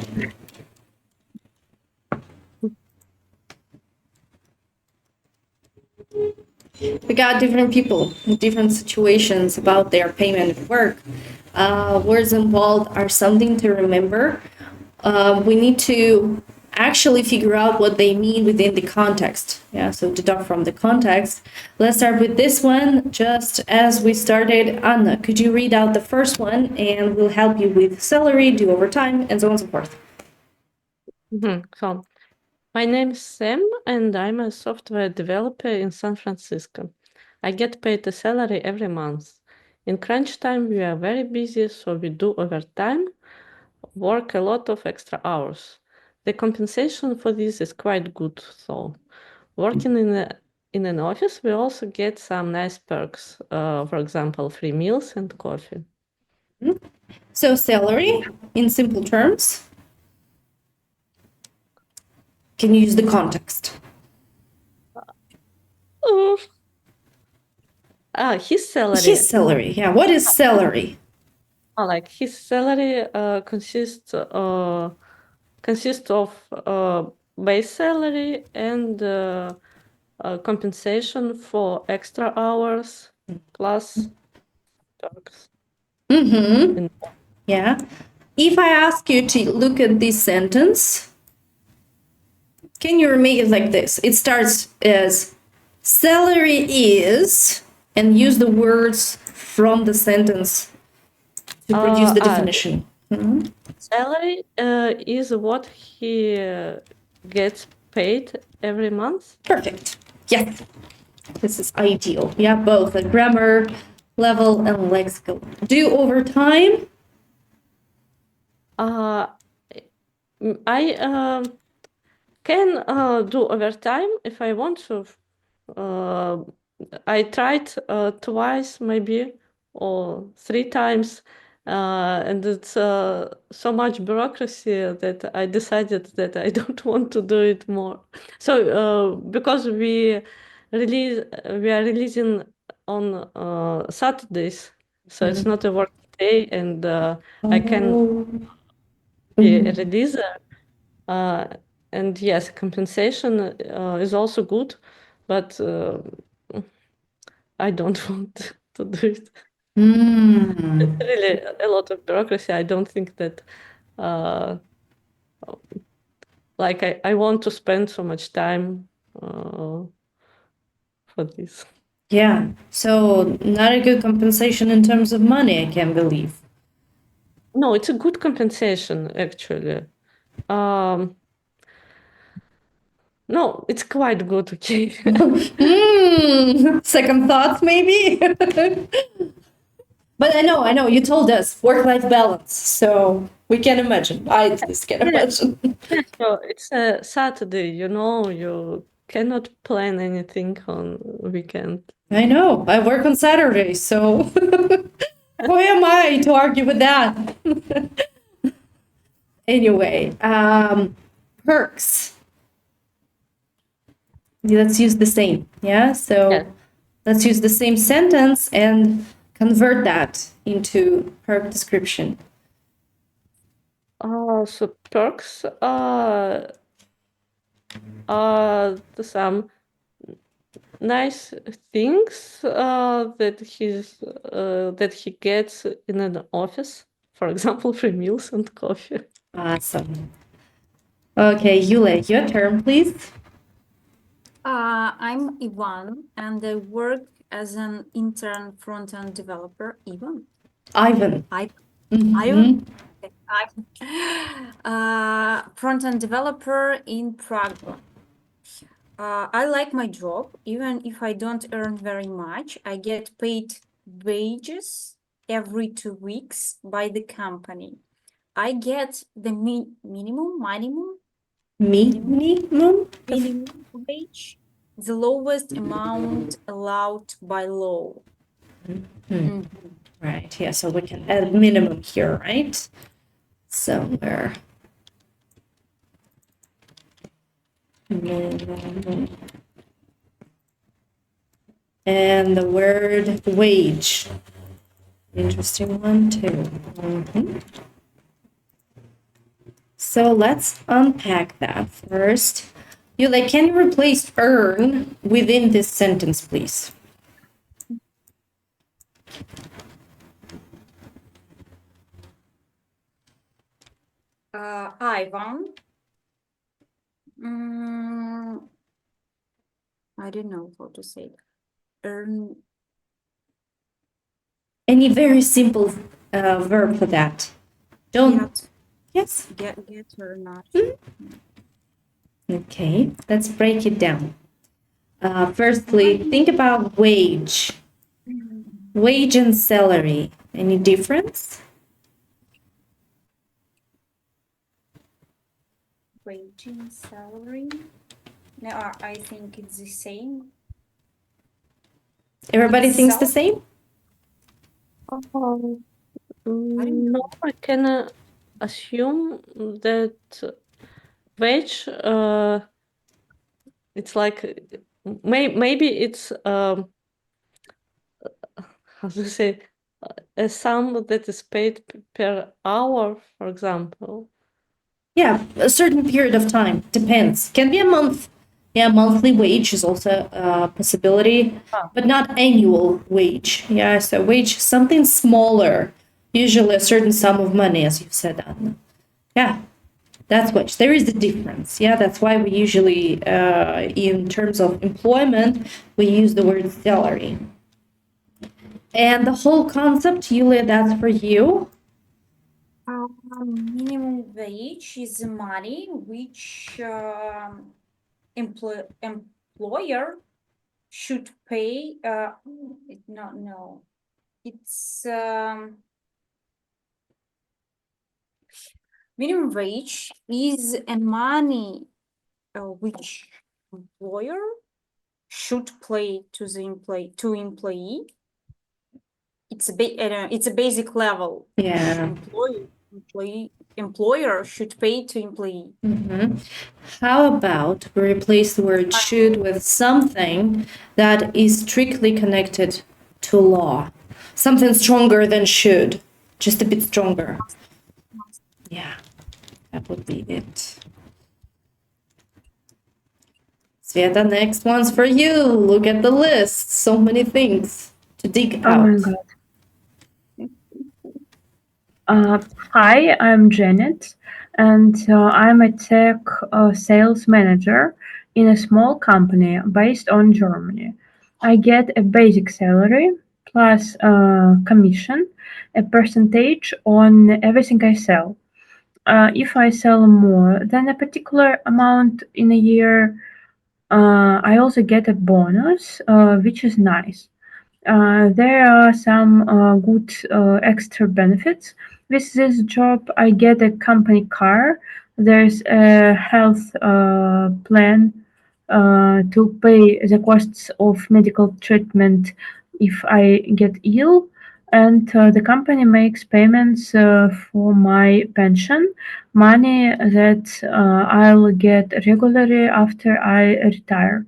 We got different people, different situations about their payment of work. Words involved are something to remember. We need to actually figure out what they mean within the context. Yeah, so deduct from the context. Let's start with this one. Just as we started, Anna, could you read out the first one and we'll help you with salary, do overtime, and so on and so forth. So, my name is Sam, and I'm a software developer in San Francisco. I get paid a salary every month. In crunch time, we are very busy, so we do overtime, work a lot of extra hours. The compensation for this is quite good, though. Working in an office, we also get some nice perks, for example, free meals and coffee. So salary, in simple terms, can you use the context? His salary. His salary, yeah. What is salary? Like his salary consists of base salary and compensation for extra hours plus perks. Mm-hmm. Yeah. If I ask you to look at this sentence, can you make it like this? It starts as salary is, and use the words from the sentence to produce the definition. Salary is what he gets paid every month. Perfect. Yes. This is ideal. Yeah, both the grammar level and lexical. Do overtime? I can do overtime if I want to. I tried twice, maybe, or 3 times, and it's so much bureaucracy that I decided that I don't want to do it more. So because we are releasing on Saturdays, so it's not a work day, and I can Oh. be a releaser. And yes, compensation is also good, but I don't want to do it. Mm. It's really a lot of bureaucracy. I don't think that, like, I want to spend so much time for this. Yeah. So not a good compensation in terms of money, I can't believe. No, it's a good compensation, actually. No, it's quite good, okay. Second thoughts, maybe? But I know, you told us work-life balance, so we can imagine. I at least can imagine. Yeah, so it's a Saturday, you cannot plan anything on weekend. I know, I work on Saturdays, so who am I to argue with that? Anyway, perks. Let's use the same, yeah? So Yeah. let's use the same sentence and convert that into perk description. So perks are some nice things that he gets in an office. For example, free meals and coffee. Awesome. Okay, Yule, your turn, please. I'm Ivan, and I work as an intern front-end developer. Ivan. Ivan. Mhm. Front-end developer in Prague. I like my job, even if I don't earn very much. I get paid wages every 2 weeks by the company. I get the minimum wage, the lowest amount allowed by law. Right, yeah, so we can add minimum here, right? Somewhere. Minimum. And the word wage. Interesting one, too. So let's unpack that first. Yule, can you replace earn within this sentence, please? Ivan. I don't know how to say it. Earn. Any very simple verb for that. Don't. Get. Yes. Get or not. Okay, let's break it down. Firstly, think about wage. Wage and salary. Any difference? Wage and salary. No, I think it's the same. Everybody thinks the same? No, I can assume that wage, it's like maybe it's how to say, a sum that is paid per hour, for example. Yeah, a certain period of time. Depends. Can be a month. Yeah, monthly wage is also a possibility, but not annual wage. Yeah, so wage, something smaller, usually a certain sum of money, as you've said, Anna. Yeah, that's wage. There is a difference. Yeah, that's why we usually, in terms of employment, we use the word salary. And the whole concept, Yulia, that's for you. Minimum wage is the money which employer should pay. No. It's minimum wage is a money which employer should pay to the employee. It's a basic level. Yeah. Employer should pay to employee. How about we replace the word should with something that is strictly connected to law? Something stronger than should, just a bit stronger. Yeah, that would be it. Sveta, next one's for you. Look at the list. So many things to dig Oh out. my God. Hi, I'm Janet, and I'm a tech sales manager in a small company based on Germany. I get a basic salary plus commission, a percentage on everything I sell. If I sell more than a particular amount in a year, I also get a bonus, which is nice. There are some good extra benefits. With this job, I get a company car. There's a health plan to pay the costs of medical treatment if I get ill. And the company makes payments for my pension, money that I'll get regularly after I retire.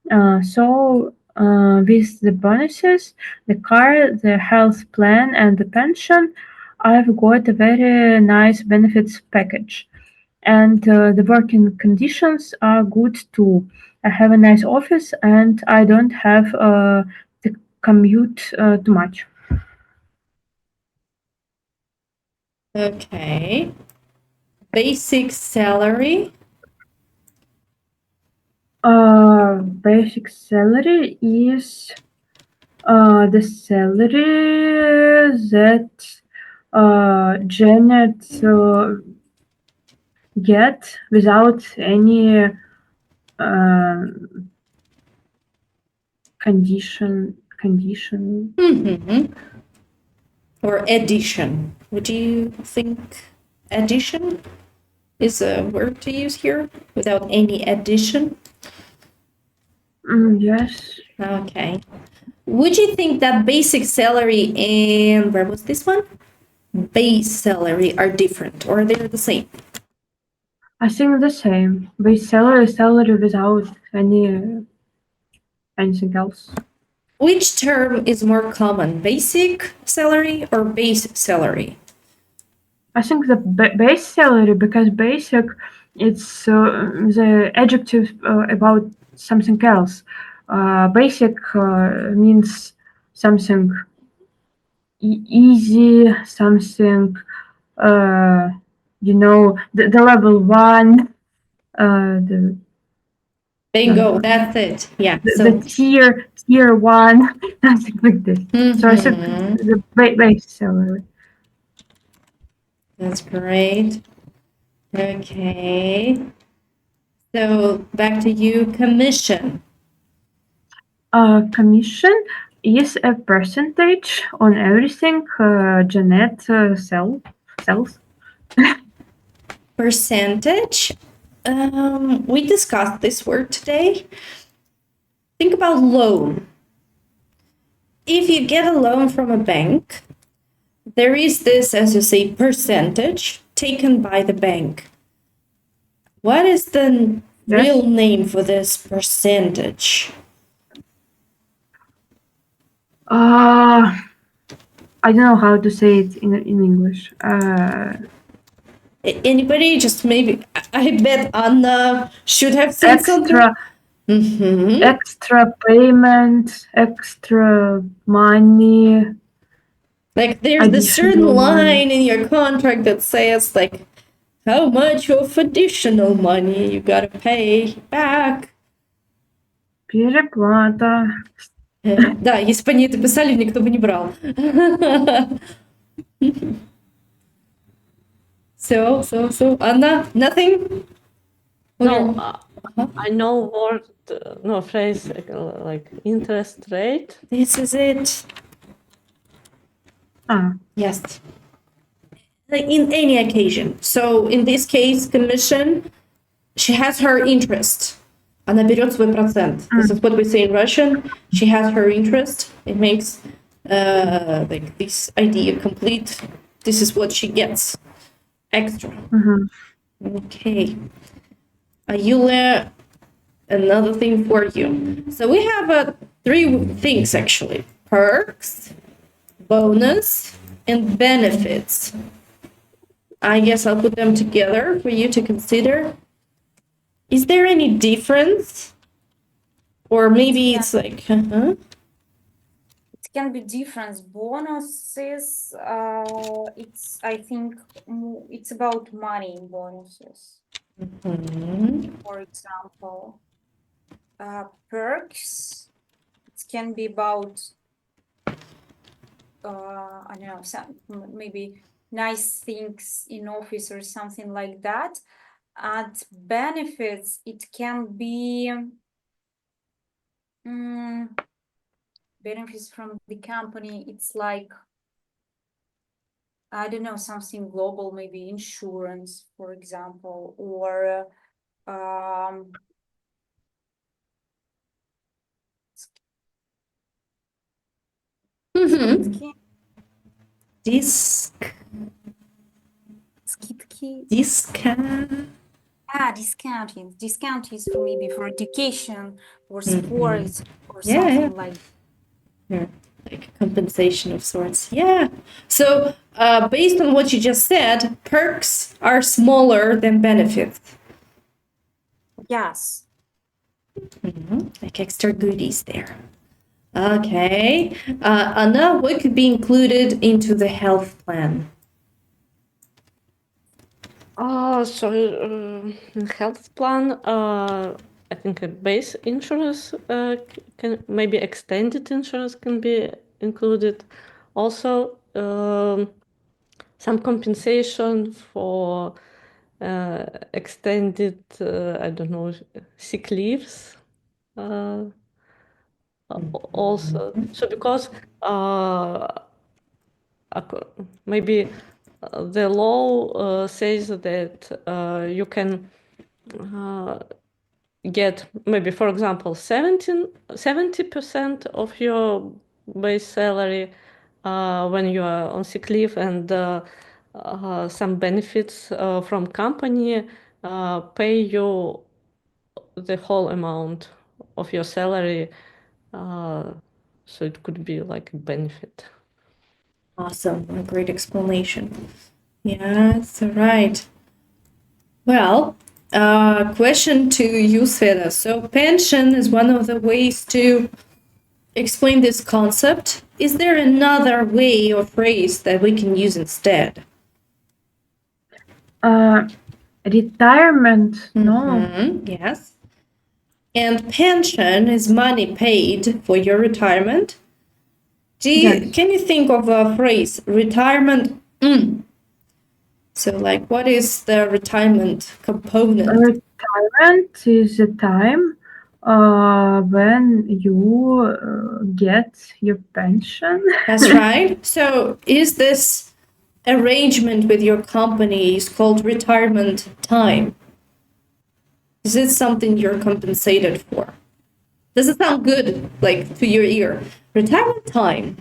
With the bonuses, the car, the health plan, and the pension, I've got a very nice benefits package. And the working conditions are good too. I have a nice office and I don't have the commute too much. Okay. Basic salary. Basic salary is the salary that Janet get without any condition. Or addition. Would you think addition is a word to use here without any addition? Yes. Okay. Would you think that basic salary and where was this one? Base salary are different or they're the same? I think the same. Base salary is salary without anything else. Which term is more common, basic salary or base salary? I think the base salary, because basic, it's the adjective about something else. Basic means something easy, something, the level one, the Bingo, that's it. Yeah. the tier one, something like this. So I think the base salary. That's great. Okay. So back to you, commission. Commission is a percentage on everything Janet sells. Percentage. We discussed this word today. Think about loan. If you get a loan from a bank, there is this, as you say, percentage taken by the bank. What is the real name for this percentage? I don't know how to say it in English. Anybody? Just maybe. I bet Anna should have said something. Extra payment, extra money. Like there's a certain line in your contract that says like how much of additional money you gotta pay back. Переплата. Да, если бы они это писали, никто бы не брал. So, Anna, nothing? No, I know word, no phrase like interest rate. This is it. Yes. Like in any occasion. So in this case, commission, she has her interest. Она берет свой процент. This is what we say in Russian. She has her interest. It makes like this idea complete. This is what she gets extra. Okay. Yulia, another thing for you. So we have 3 things actually: perks, bonus, and benefits. I guess I'll put them together for you to consider. Is there any difference? Or maybe it's like, It can be different. Bonuses, it's, I think, it's about money in bonuses. For example, perks, it can be about, I don't know, some maybe nice things in office or something like that. And benefits, it can be benefits from the company. It's like, I don't know, something global, maybe insurance, for example, or skidki. Discounting. Discount is for maybe for education or sports or something like like compensation of sorts. Yeah. So based on what you just said, perks are smaller than benefits. yes. Like extra goodies there. Okay. Anna, what could be included into the health plan? Health plan, I think a base insurance can maybe extended insurance can be included. Also, some compensation for extended, I don't know, sick leaves. Also, so because maybe the law says that you can get maybe, for example, 70% of your base salary when you are on sick leave, and some benefits from company pay you the whole amount of your salary. So it could be like a benefit. Awesome. A great explanation. Yes, right. Well, question to you, Sveta. So pension is one of the ways to explain this concept. Is there another way or phrase that we can use instead? Retirement, no. Yes. And pension is money paid for your retirement. Yes. Can you think of a phrase, retirement? So, like, what is the retirement component? Retirement is a time when you get your pension. That's right. So, is this arrangement with your company is called retirement time? Is it something you're compensated for? Does it sound good, like, to your ear? Retirement time.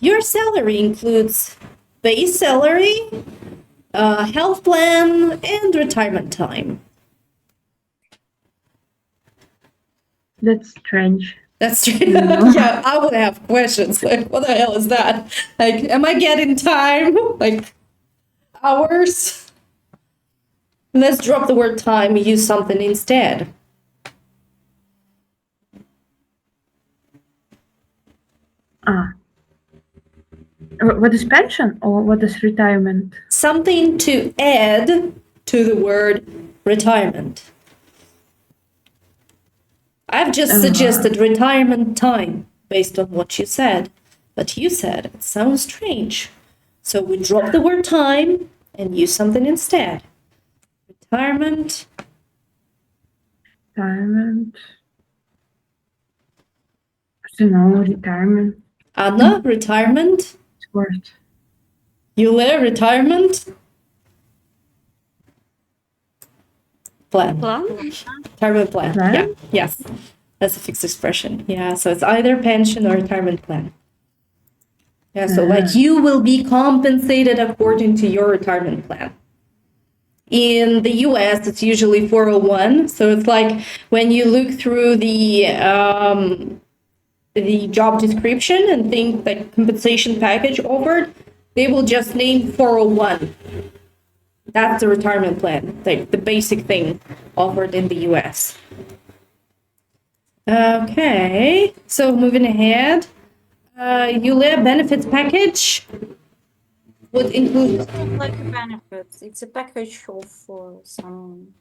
Your salary includes base salary, health plan, and retirement time. That's strange. That's true. Yeah, I would have questions. Like, what the hell is that? Like, am I getting time? Like, hours? Let's drop the word time and use something instead. What is pension or what is retirement? Something to add to the word retirement. I've just suggested retirement time based on what you said, but you said it sounds strange. So we drop the word time and use something instead. Retirement Retirement. I don't know, retirement. Anna, retirement. It's worth. Yulia, retirement. Plan. Plan? Retirement plan. Plan? Yeah. Yes. That's a fixed expression. Yeah. So it's either pension or retirement plan. Yeah. So like you will be compensated according to your retirement plan. In the US, it's usually 401. So it's like when you look through the job description and think like compensation package offered, they will just name 401. That's the retirement plan, like the basic thing offered in the US. Okay, so moving ahead. Yulia, benefits package would include. It's not like a benefits. It's a package of some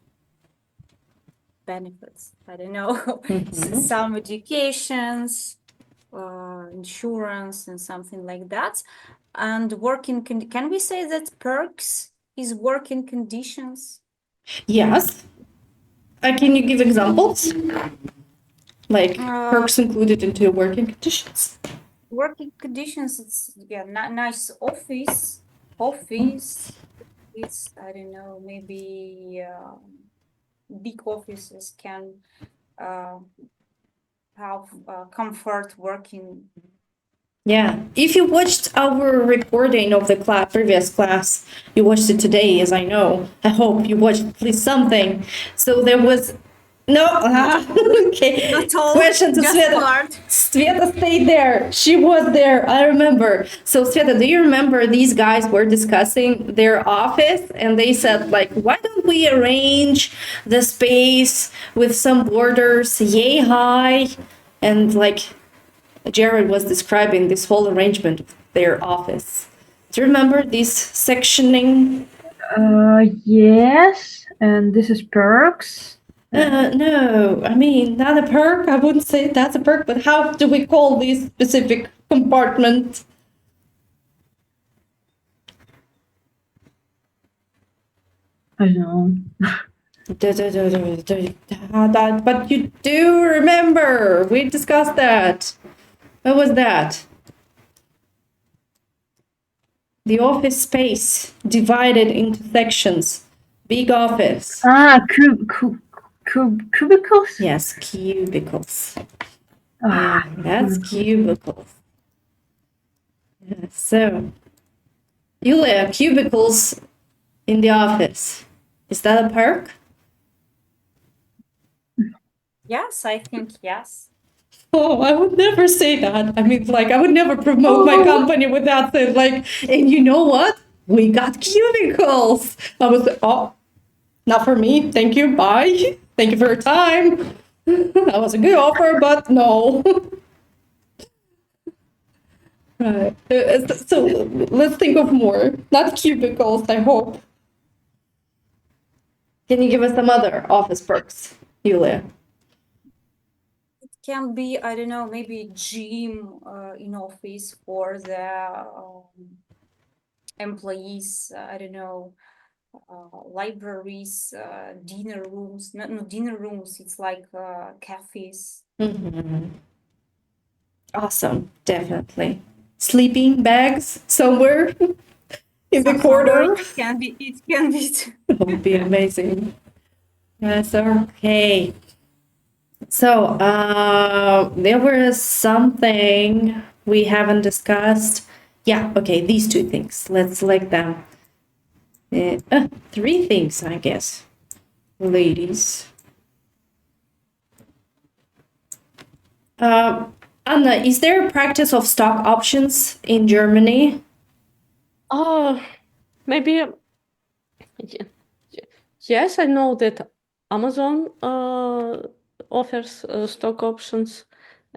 benefits. I don't know, some educations, insurance, and something like that. And working can we say that perks is working conditions? Yes. Can you give examples? Like perks included into your working conditions? Working conditions, it's nice office. It's, I don't know, maybe big offices can have comfort working. Yeah. If you watched our recording of the previous class, you watched it today, as I know. I hope you watched at least something. So there was no. Okay. Not all, Question to just Sveta. part. Sveta stayed there. She was there. I remember. So Sveta, do you remember these guys were discussing their office and they said like, why don't we arrange the space with some borders yay high and like. Jared was describing this whole arrangement of their office. Do you remember this sectioning? Yes, and this is perks. No, I mean, not a perk. I wouldn't say that's a perk, but how do we call this specific compartment? I don't know. But you do remember. We discussed that. What was that? The office space divided into sections. Big office. Cubicles? Yes, cubicles. Ah, That's cubicles. Yeah, so, Yulia, cubicles in the office. Is that a perk? Yes, I think yes. Oh, I would never say that. I mean, like, I would never promote my company without saying, like, and you know what? We got cubicles. I was like, oh, not for me. Thank you. Bye. Thank you for your time. That was a good offer, but no. Right. So let's think of more. Not cubicles, I hope. Can you give us some other office perks, Yulia? Can be, I don't know, maybe gym in office for the employees, I don't know, libraries, dinner rooms, not dinner rooms, it's like cafes. Awesome, definitely. Sleeping bags somewhere in the Somewhere corner. it can be too. That would be amazing. Yes, okay. So, there was something we haven't discussed. Yeah, okay, these two things. Let's select them. Three things, I guess. Ladies. Anna, is there a practice of stock options in Germany? Oh, maybe. Yes, I know that Amazon offers stock options,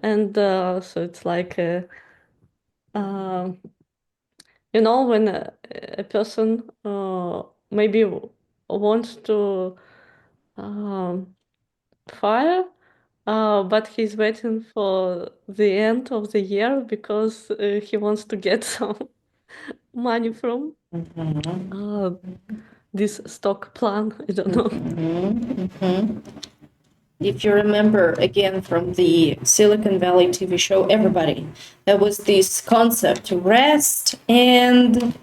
and so it's like you know, when a person maybe wants to fire, but he's waiting for the end of the year because he wants to get some money from this stock plan. I don't know. if you remember again from the Silicon Valley TV show, Everybody, there was this concept to rest. And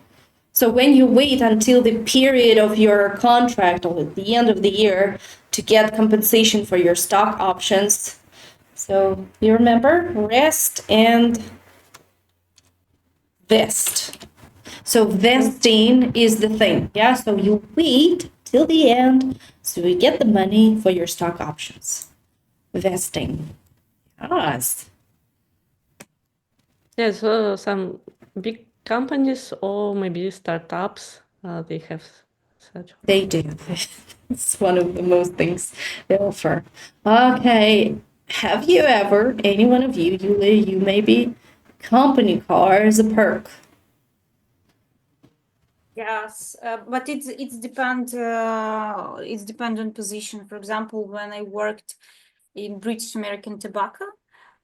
so when you wait until the period of your contract or at the end of the year to get compensation for your stock options, so you remember rest and vest. So vesting is the thing, yeah? So you wait till the end so you get the money for your stock options. Vesting. Yes. Yeah, so some big companies or maybe startups, they have such. They do. It's one of the most things they offer. Okay. Have you ever, any one of you, Yulia, you maybe, company car as a perk? Yes, but it's depend on position. For example, when I worked in British American Tobacco,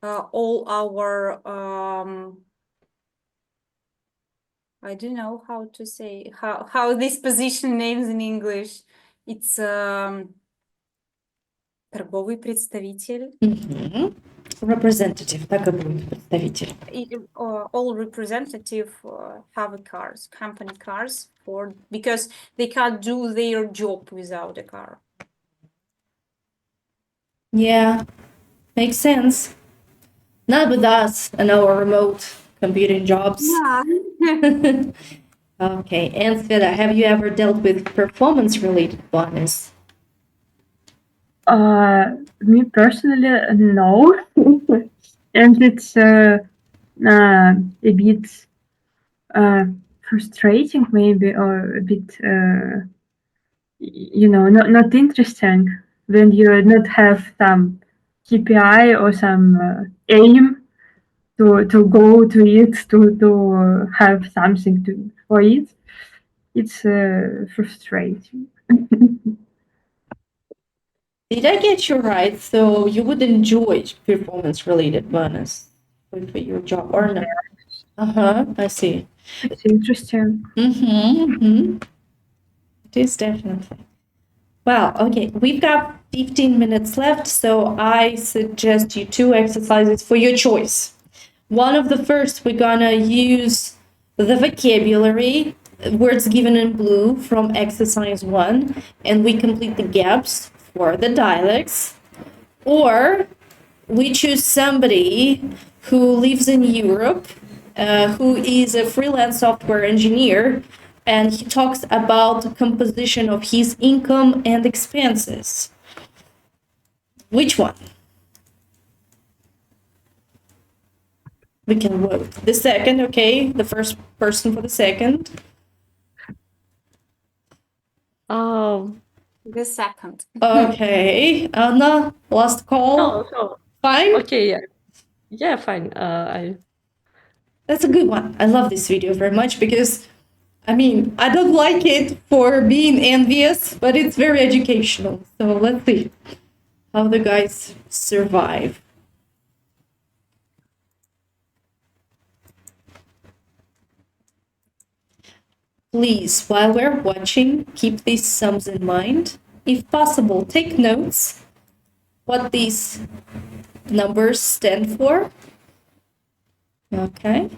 all our I don't know how to say how this position names in English. It's торговый представитель. Representative, так и будет, представитель. All representative have a cars, company cars, because they can't do their job without a car. Yeah, makes sense. Not with us and our remote computing jobs. Yeah. Okay, and Sveta, have you ever dealt with performance-related bonus? Me personally, no. And it's a bit frustrating, maybe, or a bit, not interesting when you not have some KPI or some aim to go to it, to have something for it. It's frustrating. Did I get you right? So you would enjoy performance-related bonus for your job or no? I see. It's interesting. It is definitely. Well, okay, we've got 15 minutes left, so I suggest you 2 exercises for your choice. One of the first, we're gonna use the vocabulary, words given in blue from exercise 1, and we complete the gaps for the dialects. Or we choose somebody who lives in Europe, who is a freelance software engineer, and he talks about the composition of his income and expenses. Which one? We can vote. The second, okay? The first person for the second. The second. Okay. Anna, last call. So Fine? okay, yeah. Yeah, fine. That's a good one. I love this video very much because, I mean, I don't like it for being envious, but it's very educational. So let's see how the guys survive. Please, while we're watching, keep these sums in mind. If possible, take notes what these numbers stand for. Okay.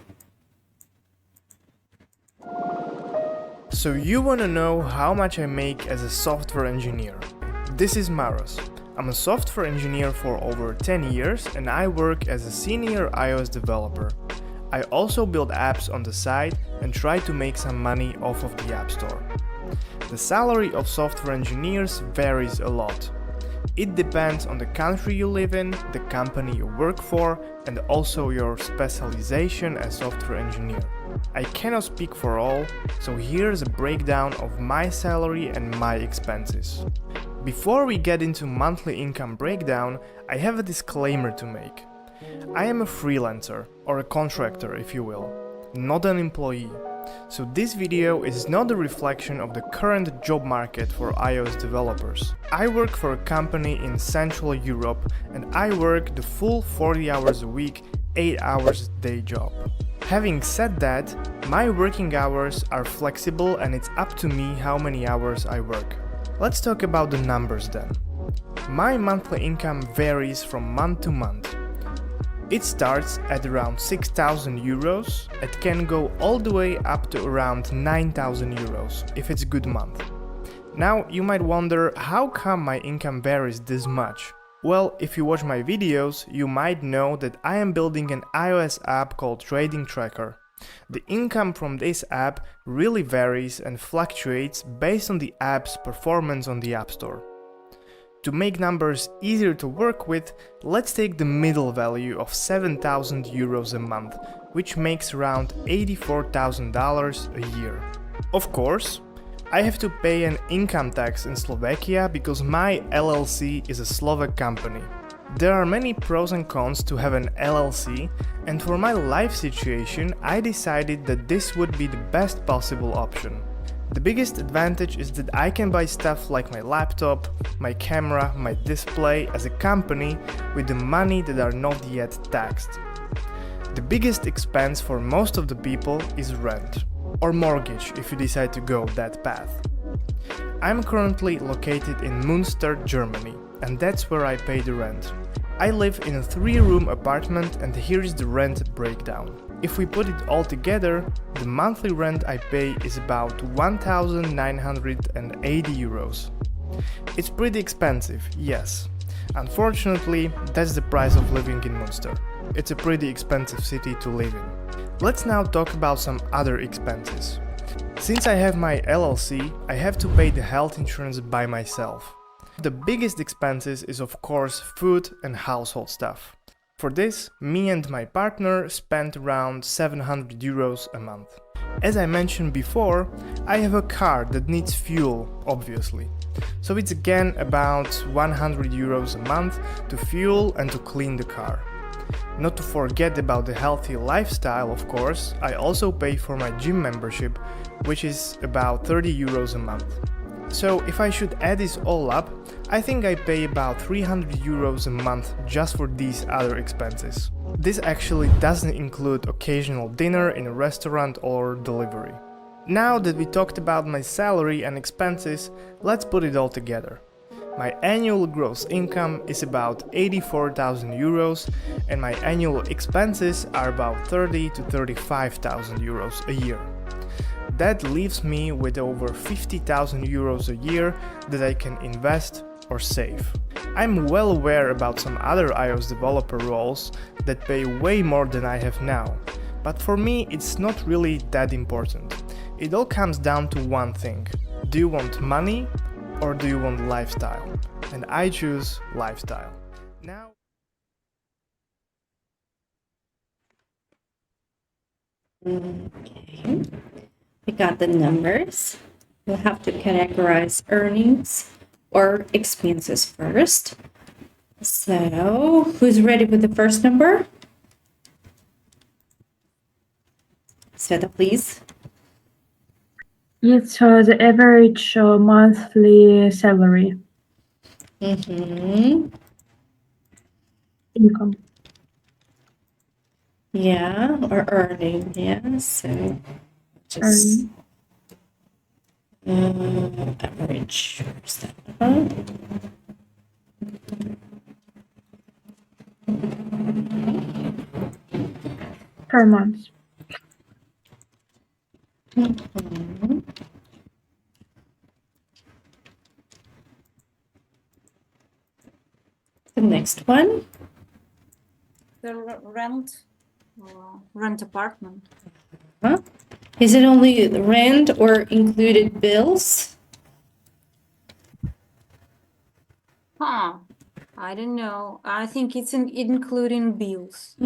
So you want to know how much I make as a software engineer. This is Maros. I'm a software engineer for over 10 years and I work as a senior iOS developer. I also build apps on the side and try to make some money off of the App Store. The salary of software engineers varies a lot. It depends on the country you live in, the company you work for, and also your specialization as software engineer. I cannot speak for all, so here's a breakdown of my salary and my expenses. Before we get into monthly income breakdown, I have a disclaimer to make. I am a freelancer, or a contractor if you will, not an employee. So this video is not a reflection of the current job market for iOS developers. I work for a company in Central Europe and I work the full 40 hours a week, 8 hours day job. Having said that, my working hours are flexible and it's up to me how many hours I work. Let's talk about the numbers then. My monthly income varies from month to month. It starts at around 6,000 euros. It can go all the way up to around 9,000 euros if it's a good month. Now you might wonder, how come my income varies this much? Well, if you watch my videos, you might know that I am building an iOS app called Trading Tracker. The income from this app really varies and fluctuates based on the app's performance on the App Store. To make numbers easier to work with, let's take the middle value of 7,000 euros a month, which makes around $84,000 a year. Of course, I have to pay an income tax in Slovakia because my LLC is a Slovak company. There are many pros and cons to have an LLC, and for my life situation, I decided that this would be the best possible option. The biggest advantage is that I can buy stuff like my laptop, my camera, my display as a company with the money that are not yet taxed. The biggest expense for most of the people is rent, or mortgage if you decide to go that path. I'm currently located in Münster, Germany, and that's where I pay the rent. I live in a 3-room apartment, and here is the rent breakdown. If we put it all together, the monthly rent I pay is about 1,980 euros. It's pretty expensive, yes. Unfortunately, that's the price of living in Münster. It's a pretty expensive city to live in. Let's now talk about some other expenses. Since I have my LLC, I have to pay the health insurance by myself. The biggest expenses is of course food and household stuff. For this, me and my partner spent around 700 euros a month. As I mentioned before, I have a car that needs fuel, obviously. So it's again about 100 euros a month to fuel and to clean the car. Not to forget about the healthy lifestyle, of course, I also pay for my gym membership, which is about 30 euros a month. So if I should add this all up, I think I pay about 300 euros a month just for these other expenses. This actually doesn't include occasional dinner in a restaurant or delivery. Now that we talked about my salary and expenses, let's put it all together. My annual gross income is about 84,000 euros and my annual expenses are about 30 to 35,000 euros a year. That leaves me with over 50,000 euros a year that I can invest or save. I'm well aware about some other iOS developer roles that pay way more than I have now, but for me it's not really that important. It all comes down to one thing. Do you want money or do you want lifestyle? And I choose lifestyle. Now Okay, we got the numbers. We'll have to categorize earnings or expenses first. So, who's ready with the first number? Sveta, please. It's the average monthly salary Mm-hmm. income. Yeah, or earning. Yeah, so just average. Where's that? Per month. Mhm. The next one. The rent apartment. Huh? Is it only the rent or included bills? Huh. I don't know. I think it's including bills.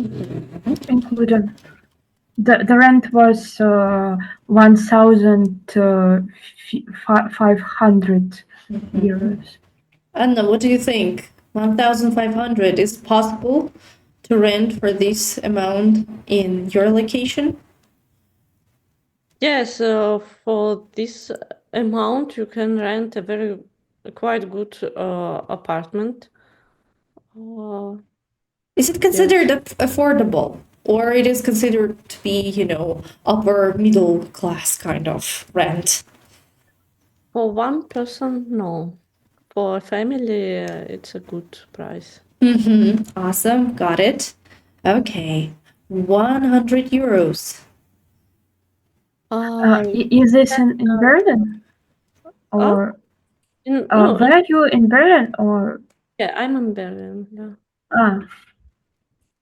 Included. The rent was 1,500 euros. Anna, what do you think? 1,500 is it possible to rent for this amount in your location? Yes, for this amount you can rent a quite good apartment. Is it considered affordable, or it is considered to be, upper middle class kind of rent? For one person, no. for family, it's a good price. Awesome. Got it. Okay. 100 euros. Is this in Berlin? Or No, where are you in Berlin? Or yeah, I'm in Berlin. Yeah,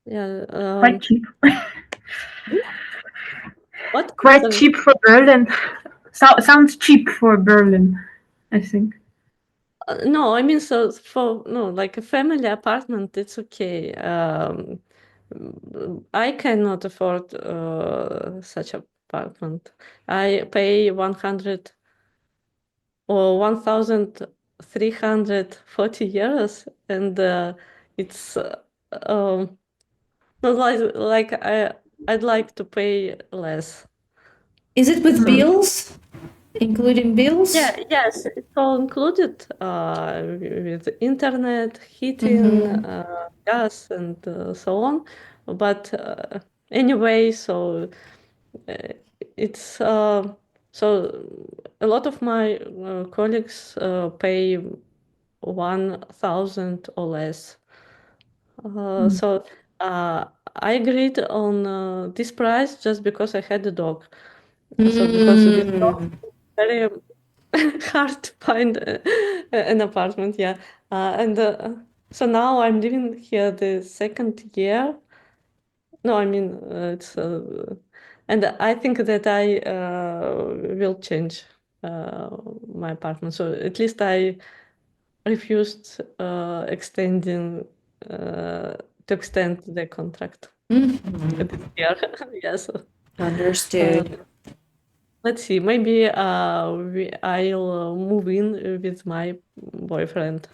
yeah. quite cheap. What? Quite Sorry. cheap for Berlin. Sounds cheap for Berlin, I think. No, I mean, so for like a family apartment, it's okay. I cannot afford such apartment. I pay 100 or 1,340 euros, and it's not like I'd like to pay less. Is it with bills? Including bills? Yeah, yes, it's all included with internet, heating, gas, and so on. But anyway, so it's so a lot of my colleagues pay 1,000 or less. So I agreed on this price just because I had a dog. So because with dog, it's very hard to find an apartment, yeah. And so now I'm living here the second year. No, I mean it's, and I think that I will change my apartment. So at least I refused extending to extend the contract this year. Yes. Understood. Let's see. Maybe I'll move in with my boyfriend.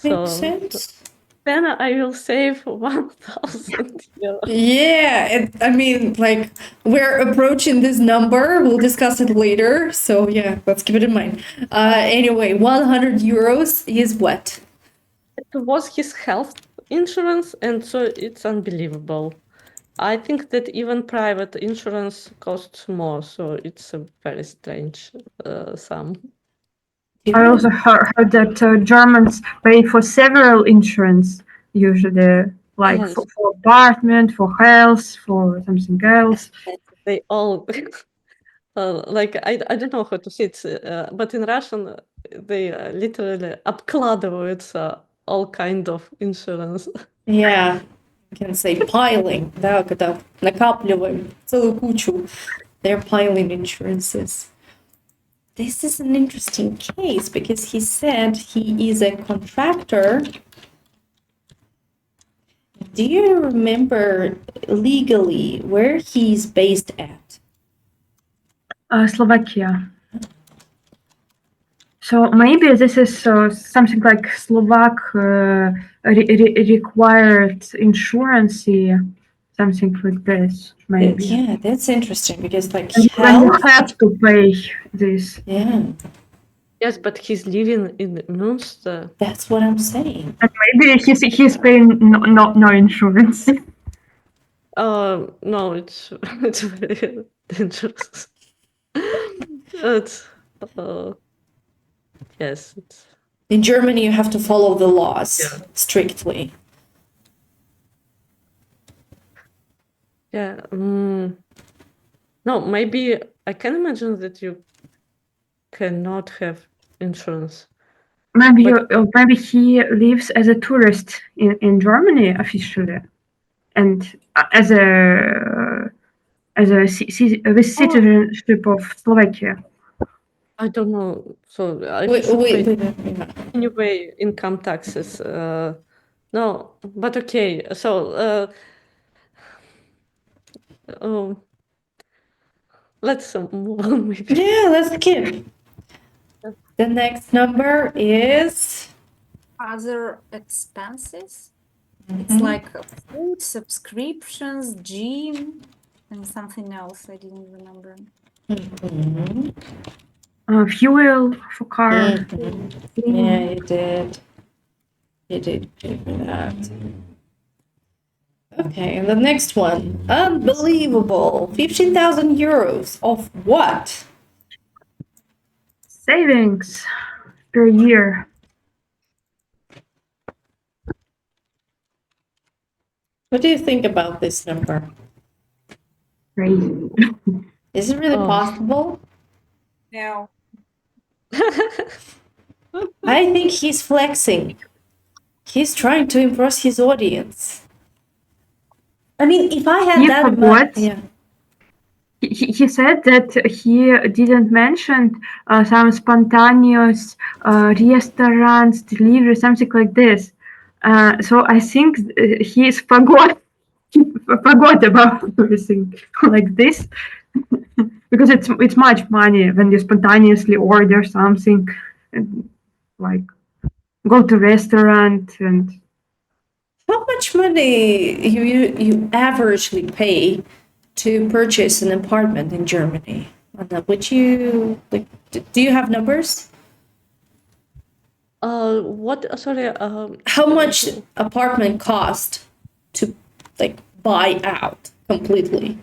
Makes So sense. then I will save 1,000 euros. Yeah, I mean, like, we're approaching this number. We'll discuss it later. So, yeah, let's keep it in mind. Anyway, 100 euros is what? It was his health insurance, and so it's unbelievable. I think that even private insurance costs more, so it's a very strange sum. I also heard that Germans pay for several insurance, usually, like Yes. for apartment, for health, for something else. They all like I don't know how to say it, but in Russian they literally обкладываются all kind of insurance. Yeah, you can say piling. Да, когда накапливаем целую кучу. They're piling insurances. This is an interesting case because he said he is a contractor. Do you remember legally where he's based at? Slovakia. So maybe this is something like Slovak required insurance, something like this, maybe. Yeah, that's interesting because like And then you health. have to pay this. Yeah, Yes, but he's living in Münster. that's what I'm saying. And maybe he's paying no insurance. No, it's it's very dangerous. It's yes, it's In Germany, you have to follow the laws Yeah. strictly. yeah. No, maybe I can imagine that you cannot have insurance. Maybe But- maybe he lives as a tourist in Germany officially, and as a with citizenship of Slovakia. I don't know. So I Wait, should wait, pay wait. anyway income taxes. No, but okay. So let's move on. Maybe. Yeah, let's skip. The next number is Other expenses. It's like food, subscriptions, gym, and something else I didn't remember. Fuel for car. Yeah, you did. You did give me that. Okay, and the next one. Unbelievable. 15,000 euros of what? Savings. per year. What do you think about this number? Crazy. Is it really Oh. possible? No. I think he's flexing. He's trying to impress his audience. I mean, if I had He that forgot. yeah. He said that he didn't mention some spontaneous restaurants, delivery, something like this. So I think he's forgot about everything like this because it's much money when you spontaneously order something, and, like go to restaurant and How much money you averagely pay to purchase an apartment in Germany? Would you like? Do you have numbers? What? Sorry. How much apartment cost to like buy out completely?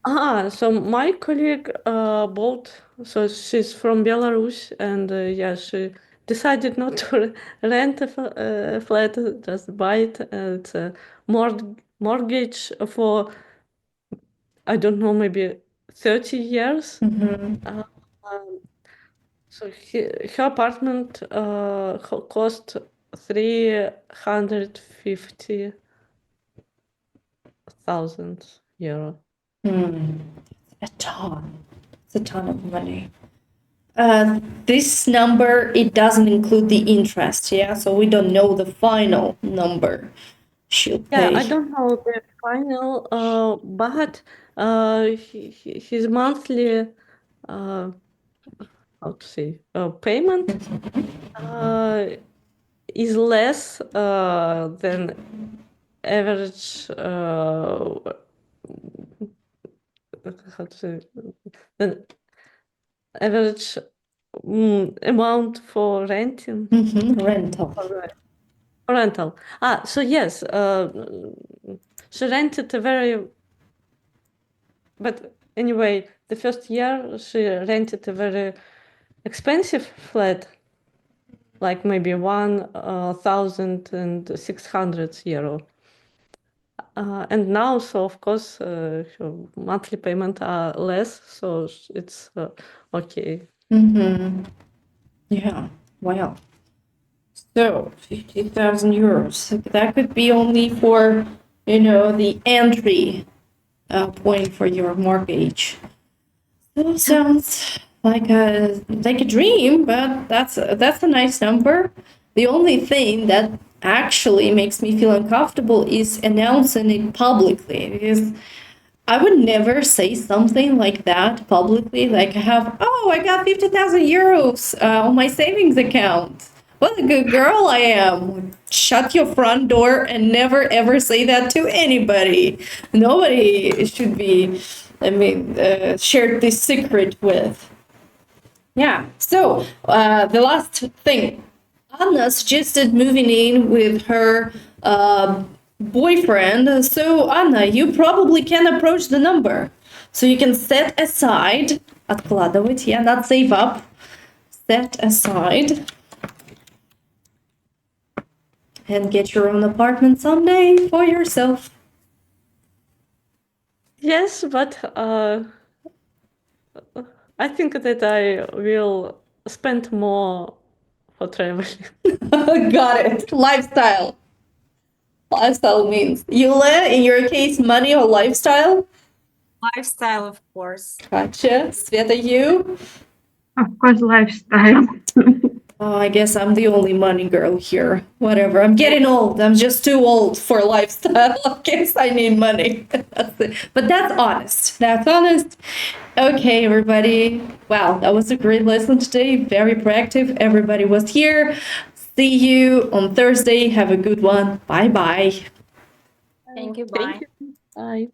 So my colleague bought, so she's from Belarus, and yeah, she decided not to rent a flat, just buy it. It's a mortgage for, I don't know, maybe 30 years. Mm-hmm. So her apartment cost 350,000 euro. A ton. It's a ton of money. This number, it doesn't include the interest, yeah? So we don't know the final number she'll Yeah, pay. I don't know the final, but his monthly, how to say, payment is less than average, how to say, than average amount for renting. Rental. Rental. So yes, she rented a very, but anyway, the first year she rented a very expensive flat, like maybe 1,600 euro. And now, so of course, her monthly payment are less, so it's okay. Yeah, wow. So 50,000 euros. That could be only for, the entry point for your mortgage. That sounds like a dream, but that's a nice number. The only thing that actually makes me feel uncomfortable is announcing it publicly, because I would never say something like that publicly. Like I got 50,000 euros on my savings account. What a good girl I am. Shut your front door and never ever say that to anybody. Nobody should be, shared this secret with. Yeah. So the last thing, Anna suggested moving in with her boyfriend. So Anna, you probably can approach the number. So you can set aside, откладывать, yeah, not save up, set aside, and get your own apartment someday for yourself. Yes, but I think that I will spend more for traveling. Got it. Lifestyle. Lifestyle means Yule, in your case, money or lifestyle? Lifestyle, of course. Gotcha. Sveta, you? of course lifestyle. Oh, I guess I'm the only money girl here. Whatever. I'm getting old. I'm just too old for lifestyle. I guess I need money. But that's honest. That's honest. Okay, everybody. Wow, that was a great lesson today. Very proactive. Everybody was here. See you on Thursday. Have a good one. Bye bye. Thank you. Bye. Bye.